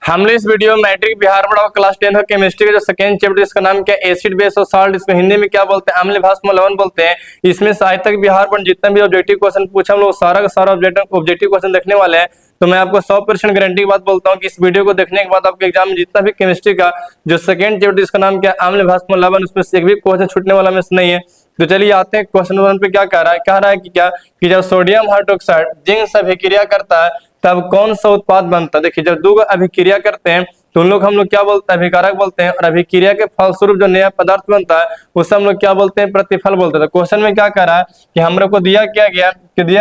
हमने इस वीडियो में मैट्रिक बिहार बोर्ड और क्लास 10 का केमिस्ट्री का जो सेकंड चैप्टर इसका नाम क्या है, एसिड बेस और सॉल्ट, इसको हिंदी में क्या बोलते हैं, अम्ल भस्म लवण बोलते हैं। इसमें से आज तक बिहार बोर्ड जितना भी ऑब्जेक्टिव क्वेश्चन पूछा हम लोग सारा का सारा ऑब्जेक्टिव क्वेश्चन देखने वाले हैं। तो मैं आपको 100% गारंटी की बात बोलता हूँ कि इस वीडियो को देखने के बाद आपके एग्जाम में जितना भी केमिस्ट्री का जो सेकंड चैप्टर इसका नाम क्या है, अम्ल भस्म लवण, उसमें से एक भी क्वेश्चन छूटने वाला में से नहीं है। तो चलिए आते हैं क्वेश्चन नंबर 1 पे। क्या कह रहा है कि जब सोडियम हाइड्रोक्साइड जिंक से अभिक्रिया करता है तब कौन सा उत्पाद बनता है। देखिए, जब दो अभिक्रिया करते हैं तो उन लोग हम लोग क्या बोलते हैं, अभिकारक बोलते हैं, और अभिक्रिया के फलस्वरूप जो नया पदार्थ बनता है उसे हम लोग क्या बोलते हैं, प्रतिफल बोलते हैं। तो क्वेश्चन में क्या कह रहा है कि हम लोग को दिया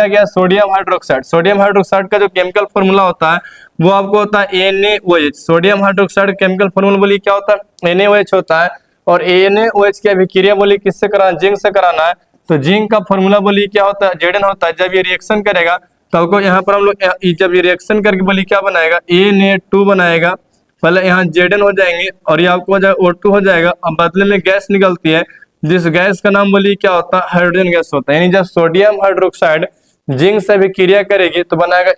गया सोडियम हाइड्रोक्साइड। सोडियम हाइड्रोक्साइड का जो केमिकल फॉर्मूला होता है वो आपको होता है NaOH। Sodium hydroxide chemical formula बोलिए क्या होता है, NaOH होता है। और NaOH की अभिक्रिया बोलिए किससे कराना, जिंक से कराना है। तो जिंक का फॉर्मूला बोलिए क्या होता है, Zn होता है। जब ये रिएक्शन करेगा तो आपको यहाँ पर हम लोग जब ये रिएक्शन करके बोलिए क्या बनाएगा, Na2 बनाएगा। पहले यहाँ Zn हो जाएंगे और ये आपको हो जाएगा O2 हो जाएगा। अब बदले में गैस निकलती है, जिस गैस का नाम बोलिए क्या होता है, हाइड्रोजन गैस होता है। यानी जब सोडियम हाइड्रोक्साइड जिंक से अभिक्रिया करेगी तो बनाएगा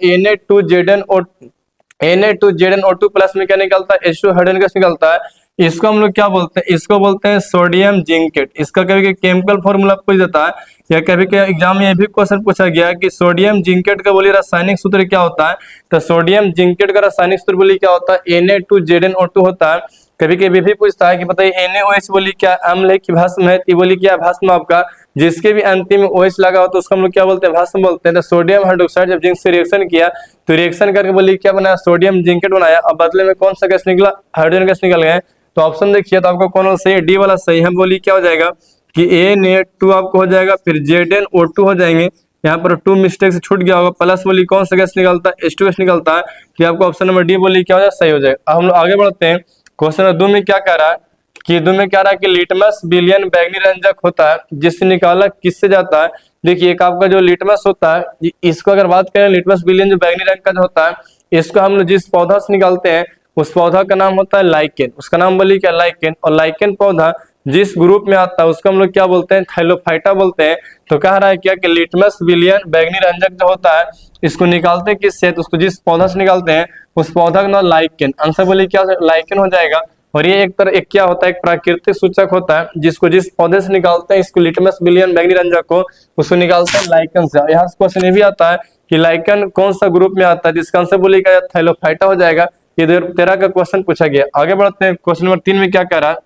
Na2ZnO2 प्लस में क्या निकलता है, H2 हाइड्रोजन गैस निकलता है। इसको हम लोग क्या बोलते हैं, इसको बोलते हैं सोडियम जिंकेट। इसका कभी केमिकल फॉर्मूला पूछ देता है या कभी के एग्जाम में ये भी क्वेश्चन पूछा गया कि सोडियम जिंकेट का बोलिए रासायनिक सूत्र क्या होता है। तो सोडियम जिंकेट का रासायनिक सूत्र बोलिए क्या होता है, Na2ZnO2 होता है। कभी कभी भी पूछता है कि बताइए NaOH बोलिए क्या अम्ल है कि भस्म है, तो बोलिए क्या भस्म आपका, जिसके भी अंतिम में OH लगा हो तो उसको हम लोग क्या बोलते हैं, भस्म बोलते हैं। तो सोडियम हाइड्रोक्साइड जब जिंक से रिएक्शन किया तो रिएक्शन करके बोलिए क्या बनाया, सोडियम जिंकेट बनाया। अब बदले में कौन सा गैस निकला, हाइड्रोजन गैस निकल गए। तो ऑप्शन देखिए तो आपको कौन सही है, डी वाला सही है। बोलिए क्या हो जाएगा कि Na2 आपको हो जाएगा, फिर ZnO2 हो जाएंगे। यहाँ पर 2 मिस्टेक से छूट गया होगा, प्लस बोलिए कौन सा गैस निकलता है, H2 गैस निकलता है। तो आपको ऑप्शन नंबर डी बोलिए क्या हो जाएगा, सही हो जाएगा। अब हम लोग आगे बढ़ते हैं। क्वेश्चन नंबर 2 में क्या कह रहा है कि लिटमस विलयन बैगनी रंजक होता है जिससे निकाला किससे जाता है। देखिए, एक आपका जो लिटमस होता है, इसको अगर बात करें लिटमस विलयन जो बैगनी रंग का जो होता है, इसको हम लोग जिस पौधा से निकालते हैं उस पौधा का नाम होता है लाइकेन। उसका नाम बोलिए क्या, लाइकेन। और लाइकेन पौधा जिस ग्रुप में आता है उसको हम लोग क्या बोलते हैं, थाइलोफाइटा बोलते हैं। तो कह रहा है क्या कि लिटमस विलयन बैगनी रंजक जो होता है इसको निकालते हैं किससे, तो उसको जिस पौधा से निकालते हैं उस पौधा का नाम लाइकेन। आंसर बोलिए क्या, लाइकेन हो जाएगा। और ये एक क्या होता है, एक प्राकृतिक सूचक होता है जिसको जिस पौधे से निकालते हैं, इसको लिटमस विलयन बैगनी रंजक को उसको निकालते हैं लाइकेन से। यहाँ से क्वेश्चन ये भी आता है कि लाइकेन कौन सा ग्रुप में आता है, जिसका आंसर बोलिए क्या, थाइलोफाइटा हो जाएगा। ये 13 का क्वेश्चन पूछा गया। आगे बढ़ते हैं। क्वेश्चन नंबर 3 में क्या कह रहा है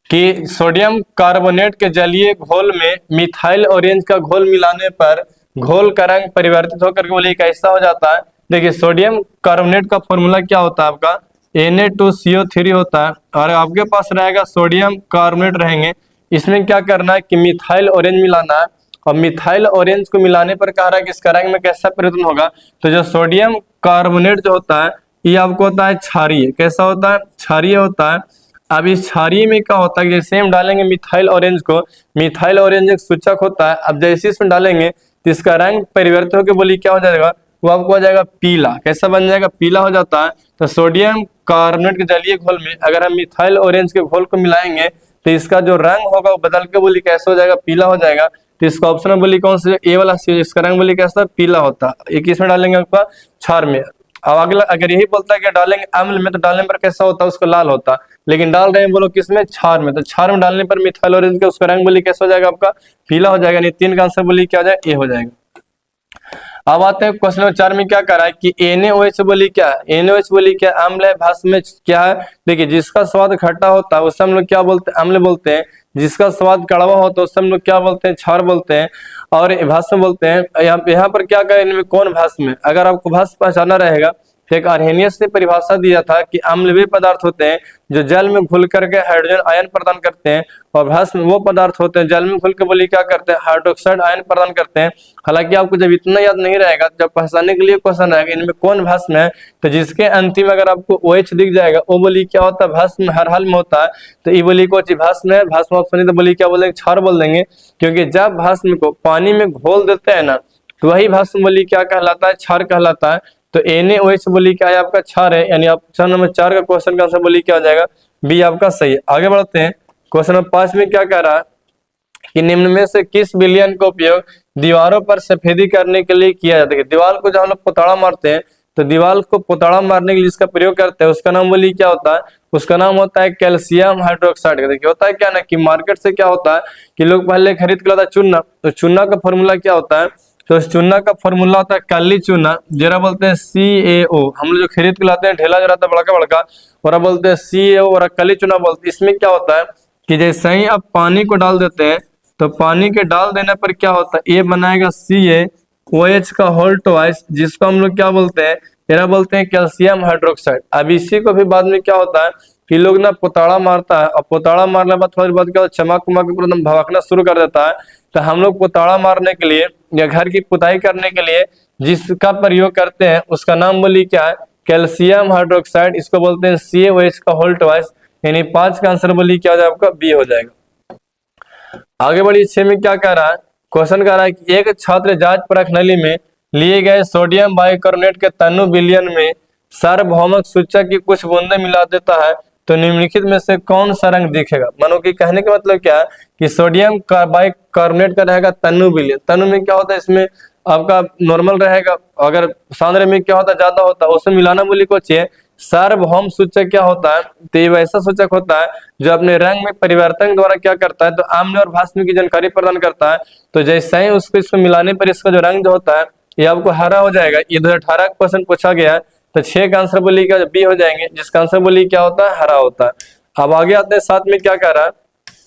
कि सोडियम कार्बोनेट के जलीय घोल में मिथाइल ऑरेंज का घोल मिलाने पर घोल का रंग परिवर्तित होकर बोलिए कैसा हो जाता है। देखिए, सोडियम कार्बोनेट का फॉर्मूला क्या होता है आपका, Na2CO3 होता है। और आपके पास रहेगा सोडियम कार्बोनेट रहेंगे। इसमें क्या करना है कि मिथाइल ऑरेंज मिलाना है। और मिथाइल ऑरेंज को मिलाने पर कह रहा है कि इसका रंग में कैसा परिवर्तन होगा। तो जो सोडियम कार्बोनेट जो होता है ये आपको होता है क्षारीय। कैसा होता है, क्षारीय होता है। अब इस क्षारीय में क्या होता है, जैसे हम डालेंगे मिथाइल ऑरेंज को, मिथाइल ऑरेंज एक सूचक होता है। अब जैसे इसमें डालेंगे तो इसका रंग परिवर्तित होकर बोलिए क्या हो जाएगा, वो आपको हो जाएगा पीला। कैसा बन जाएगा, पीला हो जाता है। तो सोडियम कार्बोनेट के जलीय घोल में अगर हम मिथाइल ऑरेंज के घोल को मिलाएंगे तो इसका जो रंग होगा वो बदल के बोलिए कैसा हो जाएगा, पीला हो जाएगा। तो इसका ऑप्शन में बोलिए कौन सा, ए वाला, इसका रंग बोलिए कैसा, पीला होता है। एक इसमें डालेंगे आपका क्षार में। अब अगला अगर यही बोलता है कि डालेंगे अम्ल में तो डालने पर कैसा होता है, उसका लाल होता है। लेकिन डाल रहे हैं बोलो किसमें, क्षार में। तो क्षार में डालने पर मिथाइल ऑरेंज का उसका रंग बोलिए कैसा हो जाएगा, आपका पीला हो जाएगा। 3 का आंसर बोलिए क्या हो जाएगा, ए हो जाएगा। अब आते हैं क्वेश्चन नंबर 4 में क्या कर रहा है कि NaOH बोलिए क्या, NaOH बोलिए क्या अम्ल है, भस्म में क्या है। देखिए, जिसका स्वाद खट्टा होता है उससे हम लोग क्या बोलते हैं, अम्ल बोलते हैं। जिसका स्वाद कड़वा होता है उससे हम लोग क्या बोलते हैं, क्षार बोलते हैं। और भस्म बोलते हैं। यहाँ पर क्या करें, इनमें कौन भस्म है। अगर आपको भस्म पहचाना रहेगा तो एक अर्हेनियस ने परिभाषा दिया था कि अम्ल वे पदार्थ होते हैं जो जल में घुल करके हाइड्रोजन आयन प्रदान करते हैं, और भस्म वो पदार्थ होते हैं जल में घुल के बोलिए क्या करते हैं, हाइड्रोक्साइड आयन प्रदान करते हैं। हालांकि आपको जब इतना याद नहीं रहेगा, जब पहचानने के लिए क्वेश्चन आएगा इनमें कौन भस्म है, तो जिसके अंतिम अगर आपको OH दिख जाएगा वो बोलिए क्या होता है, भस्म हर हाल में होता है। तो ये बोलिए कौन चीज भस्म है, भस्म ऑप्शन है। तो बोलिए क्या बोलेंगे, क्षार बोल देंगे। क्योंकि जब भस्म को पानी में घोल देते हैं ना तो वही भस्म बोलिए क्या कहलाता है, क्षार कहलाता है। तो NaOH बोलिए क्या है, आपका क्षार है। यानी ऑप्शन नंबर 4 का क्वेश्चन का आंसर बोलिए क्या हो जाएगा, बी आपका सही है। आगे बढ़ते हैं। क्वेश्चन नंबर 5 में क्या कह रहा है कि निम्न में से किस विलयन का उपयोग दीवारों पर सफेदी करने के लिए किया जाता है। दीवार को जब हम लोग पुताड़ा मारते हैं तो दीवार को पोताड़ा मारने के लिए इसका प्रयोग करते हैं, उसका नाम बोलिए क्या होता है? उसका नाम होता है कैल्शियम हाइड्रोक्साइड। देखिए होता है क्या ना कि मार्केट से क्या होता है कि लोग पहले खरीद के लाता है चूना, तो चूना का फॉर्मूला क्या होता है? तो इस चूना का फॉर्मूला होता है काली चूना, जरा बोलते हैं CaO। हम लोग जो खरीद के लाते हैं ढेला जो रहता है बड़का बड़का, और बोलते हैं CaO, और काली चूना बोलते हैं। इसमें क्या होता है कि जैसे ही आप पानी को डाल देते हैं तो पानी के डाल देने पर क्या होता है, ये बनाएगा CaOH का होल ट्वाइस, जिसको हम लोग क्या बोलते हैं? ये बोलते हैं कैल्शियम हाइड्रोक्साइड। अब इसी को भी बाद में क्या होता है कि लोग ना पोताड़ा मारता है, और पोताड़ा मारने के बाद थोड़ी बहुत क्या होता है, चमक उमक के एकदम भड़कना शुरू कर देता है। तो हम लोग पोताड़ा मारने के लिए या घर की पुताई करने के लिए जिसका प्रयोग करते हैं उसका नाम बोलिए क्या है? Calcium hydroxide. इसको बोलते हैं CaOH का होल ट्वाइस। यानी 5 का आंसर बोलिए क्या हो जाएगा? आपका बी हो जाएगा। आगे बढ़िए 6 में क्या कह रहा है? क्वेश्चन कह रहा है कि एक छात्र जांच परख नली में लिए गए सोडियम बाइकार्बोनेट के तनु विलयन में सार्वभौमिक सूचक की कुछ बूंदे मिला देता है, तो निम्नलिखित में से कौन सा रंग दिखेगा? मानो कि कहने का मतलब क्या है कि सोडियम बाइकार्बोनेट का रहेगा तनु विलयन। तनु में क्या होता है? इसमें आपका नॉर्मल रहेगा, अगर सांद्र में क्या होता है? ज्यादा होता है। उसमें मिलाना बोली को चाहिए सार्वभौम सूचक क्या होता है? तो ये वैसा सूचक होता है जो अपने रंग में परिवर्तन द्वारा क्या करता है? तो आम्ल और भास्म की जानकारी प्रदान करता है। तो जैसे ही उसको इसको मिलाने पर इसका जो रंग जो होता है ये आपको हरा हो जाएगा। ये 2018 क्वेश्चन पूछा गया है, तो 6 का आंसर बोलिए क्या? बी हो जाएंगे, जिसका आंसर बोलिए क्या होता है? हरा होता है। अब आगे आते हैं 7 में क्या कह रहा है?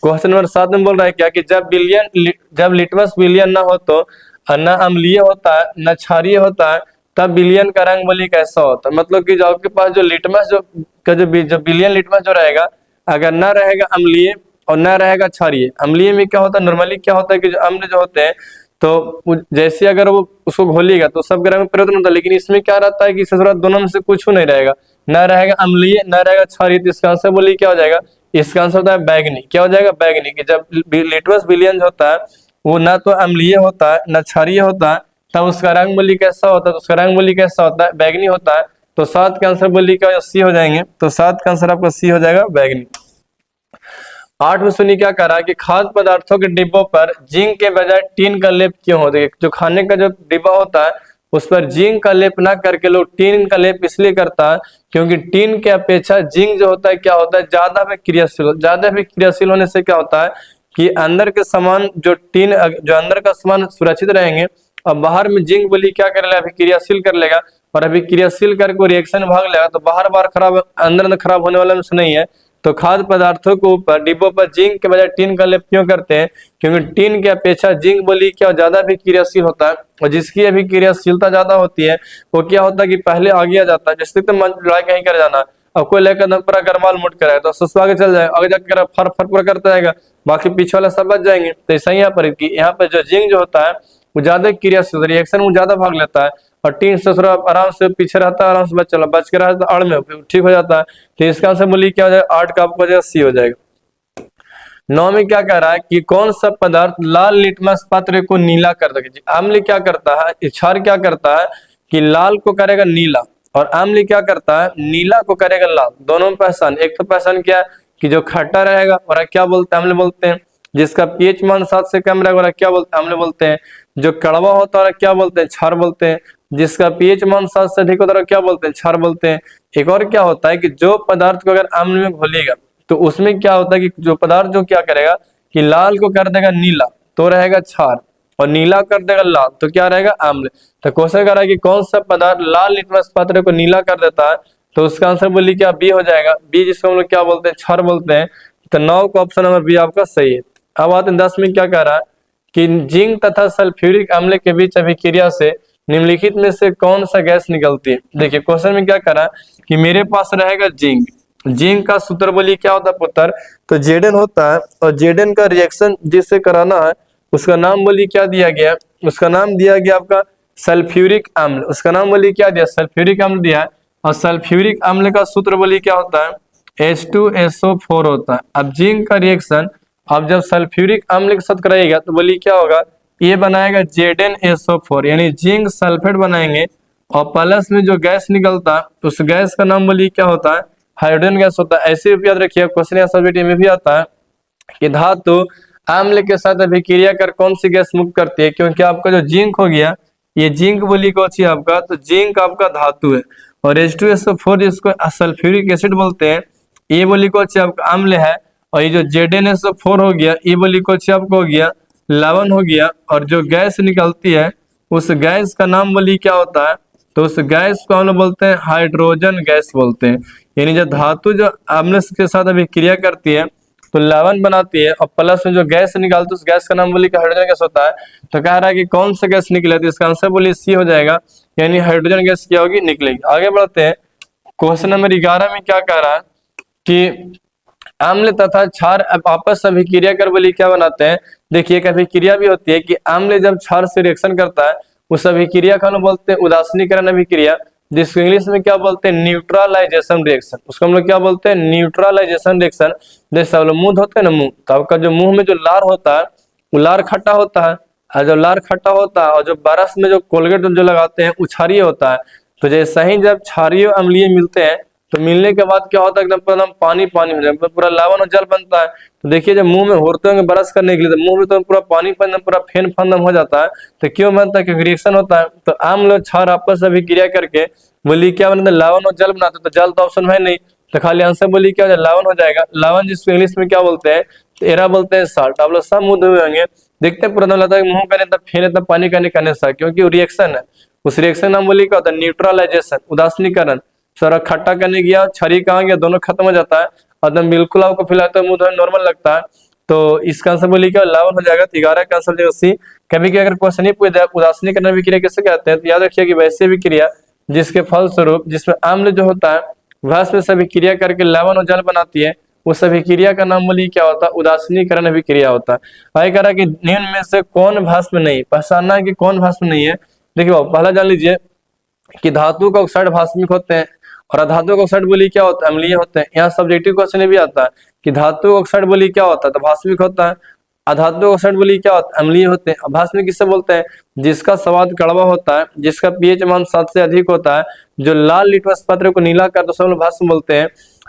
क्वेश्चन नंबर 7 में बोल रहा है क्या कि जब लिटमस विलयन ना हो तो न अम्लीय होता है न क्षारीय होता है, तब विलयन का रंग बोलिए कैसा होता है? मतलब कि जो आपके पास जो लिटमस जो विलयन लिटमस जो रहेगा, अगर ना रहेगा अम्लीय और ना रहेगा क्षारीय। अम्लीय में क्या होता है? नॉर्मली क्या होता है कि जो अम्ल जो होते हैं तो जैसे अगर वो उसको घोलिएगा तो सब ग्रह में परिवर्तन होता है, लेकिन इसमें क्या रहता है कि ससुराल दोनों में से कुछ नहीं रहेगा, ना रहेगा अम्लीय ना रहेगा क्षारीय। तो इसका आंसर बोलिए क्या हो जाएगा? इसका आंसर होता है बैगनी। क्या हो जाएगा? बैगनी। कि जब लिटमस विलयन होता है वो ना तो अम्लीय होता है ना क्षारीय होता है, तब उसका रंग बोली कैसा होता है? तो उसका रंग बोली कैसा होता है? बैगनी होता है। तो 7 का आंसर बोली क्या? सी हो जाएंगे। तो 7 का आंसर आपका सी हो जाएगा, बैगनी। 8 में सुनिए क्या कह रहा है कि खाद्य पदार्थों के डिब्बों पर जिंक के बजाय टीन का लेप क्यों होता है? जो खाने का जो डिब्बा होता है उस पर जिंक का लेप ना करके लोग टीन का लेप इसलिए करता है क्योंकि टीन के अपेक्षा जिंक जो होता है क्या होता है? ज्यादा भी क्रियाशील होने से क्या होता है कि अंदर के सामान जो अंदर का सामान सुरक्षित रहेंगे, और बाहर में जिंक बोली क्या कर लेगा? अभिक्रियाशील कर लेगा, और अभिक्रियाशील करके रिएक्शन भाग लेगा, तो बार खराब अंदर खराब होने वाला नहीं है। तो खाद्य पदार्थों के ऊपर डिब्बों पर जिंक के बजाय टीन का लेप क्यों करते हैं? क्योंकि टीन की अपेक्षा जिंक बोली क्या ज्यादा भी क्रियाशील होता है, और जिसकी अभी क्रियाशीलता ज्यादा होती है वो क्या होता है कि पहले आगे आ जाता है। जैसे तो लड़ाई कहीं कर जाना, अब कोई लेकर पूरा गरमाल मुट कराए तो सुसवा के चल जाए, आगे जाकर फर पूरा करता जाएगा, बाकी पीछे वाला सब बच जाएंगे। तो ऐसा ही यहाँ पर जो जिंक जो होता है वो ज्यादा क्रियाशील रिएक्शन में ज्यादा भाग लेता है, और टीन से थोड़ा आराम से पीछे रहता है, आराम से बच के रहता है, अड़ में ठीक हो जाता है। तो इसका आंसर बोलिए क्या हो जाएगा? 8 का आपको वजह सी हो जाएगा। 9 में क्या कह रहा है कि कौन सा पदार्थ लाल लिटमस पत्र को नीला कर देगा? अम्ल क्या करता है? क्षार क्या करता है कि लाल को करेगा नीला, और अम्ल क्या करता है? नीला को करेगा लाल। दोनों में पहचान, एक तो पहचान क्या कि जो खट्टा रहेगा और क्या बोलते हैं? अम्ल बोलते हैं। जिसका पीएच मान 7 से कम रहेगा क्या बोलते हैं? अम्ल बोलते हैं। जो कड़वा होता है क्या बोलते हैं? क्षार बोलते हैं। जिसका पीएच मान 7 से अधिक होता है क्या बोलते हैं? क्षार बोलते हैं। एक और क्या होता है कि जो पदार्थ को अगर अम्ल में घोलेगा तो उसमें क्या होता है कि जो पदार्थ जो क्या करेगा कि लाल को कर देगा नीला तो रहेगा क्षार, और नीला कर देगा लाल तो क्या रहेगा? अम्ल। तो क्वेश्चन कर रहा है कि कौन सा पदार्थ लाल लिटमस पत्र को नीला कर देता है? तो उसका आंसर बोलिए क्या? बी हो जाएगा। बी जिसको हम लोग क्या बोलते हैं? क्षार बोलते हैं। तो 9 का ऑप्शन नंबर बी आपका सही है। अब आते हैं 10 में क्या कह रहा है कि जिंक तथा सल्फ्यूरिक अम्ल के बीच अभिक्रिया से निम्नलिखित में से कौन सा गैस निकलती है? देखिए क्वेश्चन में क्या कह रहा है कि मेरे पास रहेगा जिंक का सूत्र बोलिए क्या होता है पुत्र? तो जेडन होता है, और जेडन का रिएक्शन जिससे कराना है उसका नाम बोलिए क्या दिया गया? उसका नाम दिया गया आपका सल्फ्यूरिक अम्ल। उसका नाम बोलिए क्या दिया? सल्फ्यूरिक अम्ल दिया है। और सल्फ्यूरिक अम्ल का सूत्र बोलिए क्या होता है? H2SO4 होता है। अब जिंक का रिएक्शन अब जब सल्फ्यूरिक अम्ल के साथ कराइएगा तो बोलिए क्या होगा? ये बनाएगा ZnSO4 यानी जिंक सल्फेट बनाएंगे, और प्लस में जो गैस निकलता है उस गैस का नाम बोलिए क्या होता है? हाइड्रोजन गैस होता है। ऐसे भी याद रखिए, क्वेश्चन आंसर में भी आता है कि धातु अम्ल के साथ अभिक्रिया कर कौन सी गैस मुक्त करती है? क्योंकि आपका जो जिंक हो गया ये जिंक बोली कौन सी आपका, तो जिंक आपका धातु है। और H2SO4 जिसको सल्फ्यूरिक एसिड बोलते हैं, ये बोली कौन सी आपका अम्ल है। और ये जो ZnSO4 हो गया, ये बोली कौन सी आपको हो गया, लवण हो गया। और जो गैस निकलती है उस गैस का नाम बोली क्या होता है, तो उस गैस को हम लोग बोलते हैं हाइड्रोजन गैस बोलते हैं। यानी जो धातु जो अम्ल के साथ अभिक्रिया करती है तो लवण बनाती है, और प्लस में जो गैस निकालती है उस गैस का नाम बोली क्या, हाइड्रोजन गैस होता है। तो कह रहा है कि कौन सा गैस निकले, तो इसका आंसर बोली सी हो जाएगा, यानी हाइड्रोजन गैस क्या होगी, निकलेगी। आगे बढ़ते हैं, क्वेश्चन नंबर 11 में क्या कह रहा है कि अम्ल तथा क्षार आपस में अभिक्रिया कर बोली क्या बनाते हैं। देखिए एक अभिक्रिया भी होती है कि अम्ल जब क्षार से रिएक्शन करता है उस अभिक्रिया का हम बोलते हैं उदासीनीकरण अभिक्रिया, जिसको इंग्लिश में क्या बोलते हैं, न्यूट्रलाइजेशन रिएक्शन। उसको हम लोग क्या बोलते हैं, न्यूट्रलाइजेशन रिएक्शन। जैसे हम लोग मुंह धोते हैं ना, मुंह, तो आपका जो मुंह में जो लार होता है वो लार खट्टा होता है, और जो लार खट्टा होता है और जो बरस में जो कोलगेट जो लगाते हैं वो क्षारीय होता है। तो जैसे ही जब क्षारीय अम्लीय मिलते हैं तो मिलने के बाद क्या होता है, एकदम पानी पानी हो जाए, पूरा लवण और जल बनता है। तो देखिए जब मुंह में होते होंगे ब्रश करने के लिए, तो मुंह में तो पूरा पानी पूरा फेन फंदम हो जाता है। तो क्यों बनता है, क्योंकि रिएक्शन होता है। तो अम्ल और क्षार आपस में अभिक्रिया करके बोली क्या बनाते हैं, लवण और जल बनाते हैं। तो जल तो ऑप्शन है नहीं, तो खाली आंसर बोली क्या हो जाए, लवण हो जाएगा। लवण जिसको इंग्लिश में क्या बोलते हैं, तो एरा बोलते हैं साल्ट। आप लोग सब मुंह धोए होंगे, देखते हैं पूरा दम लगता है मुंह करने तब फेन तब पानी करने सा, क्योंकि वो रिएक्शन है। उस रिएक्शन नाम बोली क्या होता है, न्यूट्रलाइजेशन, उदासीनीकरण। सारा खट्टा करने गया, छरी कहाँ गया, दोनों खत्म हो जाता है, एकदम बिल्कुल आपको फिलहाल तो मुंह धोने नॉर्मल लगता है। तो इसका आंसर बोली क्या, लवण हो जाएगा। 11 का आंसर जो सी। कभी कि अगर क्वेश्चन ही पूछ जाए उदासीनीकरण अभिक्रिया किसे कहते हैं, तो याद रखिए कि वैसे अभिक्रिया जिसके फलस्वरूप जिसमें अम्ल जो होता है भस्म से अभिक्रिया करके लवण और जल बनाती है, उस अभिक्रिया का नाम बोली क्या होता है, उदासीनीकरण अभिक्रिया होता है। आगे कह रहा है कि निम्न में से कौन भस्म नहीं, पहचानना है कि कौन भस्म नहीं है। देखिए पहला जान लीजिए कि धातु का ऑक्साइड भास्मिक होते हैं और अधातु का ऑक्साइड बोली क्या होता है, अम्लीय होते हैं। यहाँ सब्जेक्टिव क्वेश्चन भी आता है कि धातु ऑक्साइड बोली क्या होता है, तो भास्मिक होता है। अधातु ऑक्साइड बोली क्या होता है, अम्लीय होते हैं। भास्मिक किससे बोलते हैं, जिसका स्वाद कड़वा होता है, जिसका पीएच मान 7 से अधिक होता है, जो लाल लिटमस पत्र को नीला कर, तो सब लोग भस्म बोलते हैं।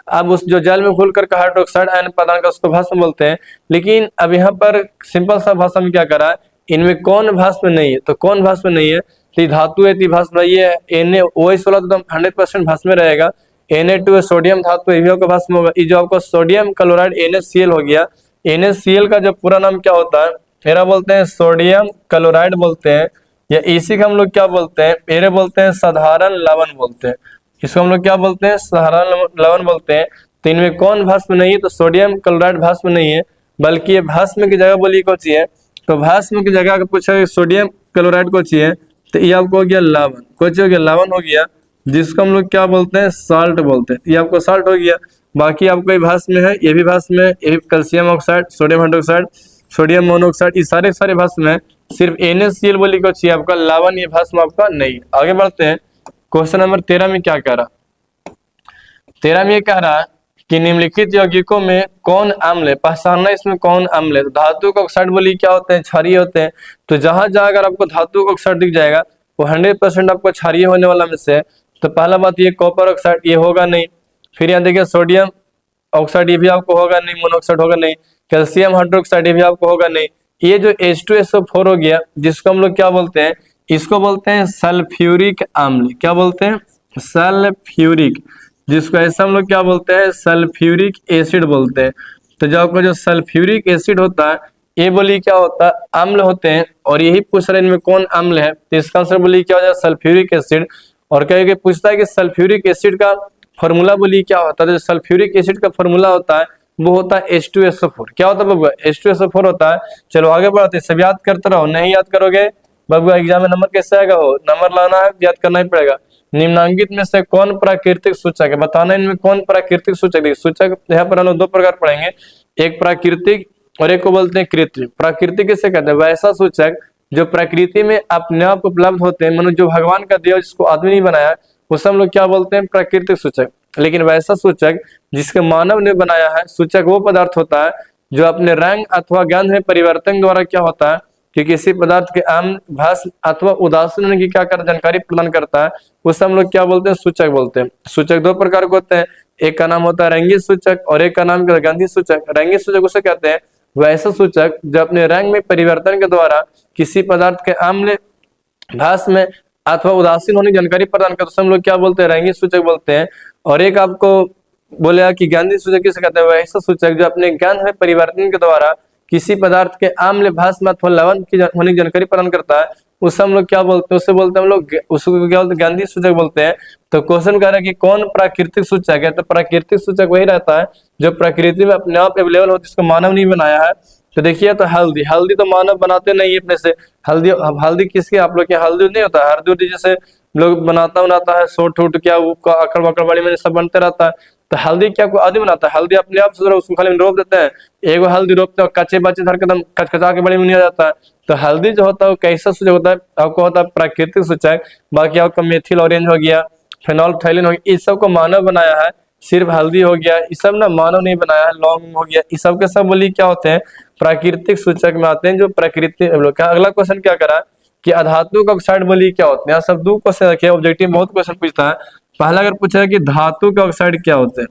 अब उस जो जल में घुल कर हाइड्रोक्साइड आयन प्रदान कर उसको भस्म बोलते हैं। लेकिन अब यहाँ पर सिंपल सा भाषा में क्या करा है, इनमें कौन भस्म नहीं है, तो कौन भस्म नहीं है, तो धातु है भस्म ये है। NaOH वाला तो 100% भस्म रहेगा। Na2 सोडियम धातु ये भी आपका भस्म होगा। ये जो आपको सोडियम क्लोराइड NaCl हो गया, NaCl का जो पूरा नाम क्या होता है, मेरा बोलते हैं सोडियम क्लोराइड बोलते हैं, या इसी का हम लोग क्या बोलते हैं, मेरे बोलते हैं साधारण लवण बोलते हैं। इसको हम लोग क्या बोलते हैं, साधारण लवण बोलते हैं। तो इनमें कौन भस्म नहीं है, तो सोडियम क्लोराइड भस्म नहीं है, बल्कि ये भस्म की जगह बोली कौन सी है, तो भस्म की जगह पूछा सोडियम क्लोराइड को चाहिए, तो ये आपको हो गया लवण, कुछ हो गया लवण हो गया, जिसको हम लोग क्या बोलते हैं, साल्ट बोलते हैं। ये आपको साल्ट हो गया। बाकी आपको ये भस्म है, ये भी भस्म है, ये भी calcium oxide, sodium hydroxide, sodium monoxide, ये सारे भस्म है। सिर्फ NaCl बोली को चाहिए आपका लवण, ये भस्म आपका नहीं। आगे बढ़ते हैं, क्वेश्चन नंबर 13 में क्या कह रहा, 13 में ये कह रहा है कि निम्नलिखित यौगिकों में कौन अम्ल है, पहचानना इसमें कौन अम्ल है। तो धातु का ऑक्साइड बोली क्या होते हैं, क्षारीय होते हैं। तो जहां जहां अगर आपको धातु का ऑक्साइड दिख जाएगा वो 100% आपको क्षारीय होने वाला में से। तो पहला बात ये कॉपर ऑक्साइड ये होगा नहीं। फिर यहाँ देखिए सोडियम ऑक्साइड ये भी आपको होगा नहीं, मोनोऑक्साइड होगा नहीं। कैल्शियम हाइड्रोक्साइड ये भी आपको होगा नहीं। ये जो H2SO4 हो गया, जिसको हम लोग क्या बोलते हैं, इसको बोलते हैं सल्फ्यूरिक अम्ल। क्या बोलते हैं, सल्फ्यूरिक, जिसको ऐसा हम लोग क्या बोलते हैं, सल्फ्यूरिक एसिड बोलते हैं। तो जो आपका जो सल्फ्यूरिक एसिड होता है ये बोली क्या होता है, अम्ल होते हैं। और यही पूछ रहे हैं इनमें कौन अम्ल है, तो इसका आंसर बोली क्या हो जाए, सल्फ्यूरिक एसिड। और कह पूछता है कि सल्फ्यूरिक एसिड का फॉर्मूला बोली क्या होता है, तो सल्फ्यूरिक एसिड का फॉर्मूला होता है वो होता है H2SO4। क्या होता है बबुआ, H2SO4 होता है। चलो आगे बढ़ते हैं, सब याद करते रहो, नहीं याद करोगे बबुआ एग्जाम में नंबर कैसे आएगा, हो नंबर लाना है, याद करना ही पड़ेगा। निम्नांकित में से कौन प्राकृतिक सूचक है, बताना इनमें कौन प्राकृतिक सूचक है। सूचक यहाँ पर हम लोग 2 प्रकार पढ़ेंगे, एक प्राकृतिक और एक को बोलते हैं कृत्रिम। प्राकृतिक किसे कहते हैं, वैसा सूचक जो प्रकृति में अपने आप उपलब्ध होते हैं, मतलब जो भगवान का दिया जिसको आदमी नहीं बनाया, उसे हम लोग क्या बोलते हैं, प्राकृतिक सूचक। लेकिन वैसा सूचक जिसके मानव ने बनाया है, सूचक वो पदार्थ होता है जो अपने रंग अथवा गंध में परिवर्तन द्वारा क्या होता है कि किसी पदार्थ के अम्ल, भस्म अथवा उदासीन होने की क्या कर जानकारी प्रदान करता है, उसे हम लोग क्या बोलते हैं, सूचक बोलते हैं। सूचक 2 प्रकार के होते हैं, एक का नाम होता है रंगीत सूचक और एक का नाम गंधीय सूचक। रंगीत सूचक उसे कहते हैं वैसा सूचक जो अपने रंग में परिवर्तन के द्वारा किसी पदार्थ के अम्ल, भाष्य में अथवा उदासीन होने की जानकारी प्रदान करते उसे हम लोग क्या बोलते हैं, रैंगिक सूचक बोलते हैं। और एक आपको बोलेगा कि ज्ञान सूचक किसे कहते हैं, वैसा सूचक जो अपने ज्ञान में परिवर्तन के द्वारा किसी पदार्थ के आम्ल, भाष्य में अथवा लवण की होने की जानकारी प्रदान करता है, उससे हम लोग क्या बोलते हैं, उससे बोलते हैं हम लोग, उसको क्या बोलते हैं, ज्ञान सूचक बोलते हैं। तो क्वेश्चन कह रहा है कि कौन प्राकृतिक सूचक है, तो प्राकृतिक सूचक वही रहता है जो प्रकृति में अपने आप अवेलेबल हो, जिसको मानव नहीं बनाया है। तो देखिए, तो हल्दी, हल्दी तो मानव बनाते नहीं अपने से। हल्दी, हल्दी किसकी, आप लोग के हल्दी नहीं होता है, हल्दी जैसे लोग बनाता है, सोट उठ क्या वो अकड़ बकड़ बाड़ी में सब बनते रहता है। तो हल्दी क्या कोई आदमी बनाता है, हल्दी अपने आप से उसको खाली रोप देते हैं, एगो हल्दी रोपते हैं, कच्चे बच्चे धर के एकदम कचकचा के बड़ी में नहीं आ जाता है। तो हल्दी जो होता है वो कैसा सूचक होता है, आपको होता है प्राकृतिक सूचक। बाकी आपका मेथिल ऑरेंज हो गया, फेनोल्फथालीन हो गया, इस सब को मानव बनाया है। सिर्फ हल्दी हो गया, ये सब ना मानव नहीं बनाया है। लौंग हो गया, इस सब के सब बोली क्या होते हैं, प्राकृतिक सूचक में आते हैं, जो प्रकृति। अगला क्वेश्चन क्या करा कि अधातुक ऑक्साइड बोली क्या होते हैं। यहाँ सब दो क्वेश्चन रखे, ऑब्जेक्टिव बहुत क्वेश्चन पूछता है। पहला अगर पूछा कि धातु के ऑक्साइड क्या होते हैं,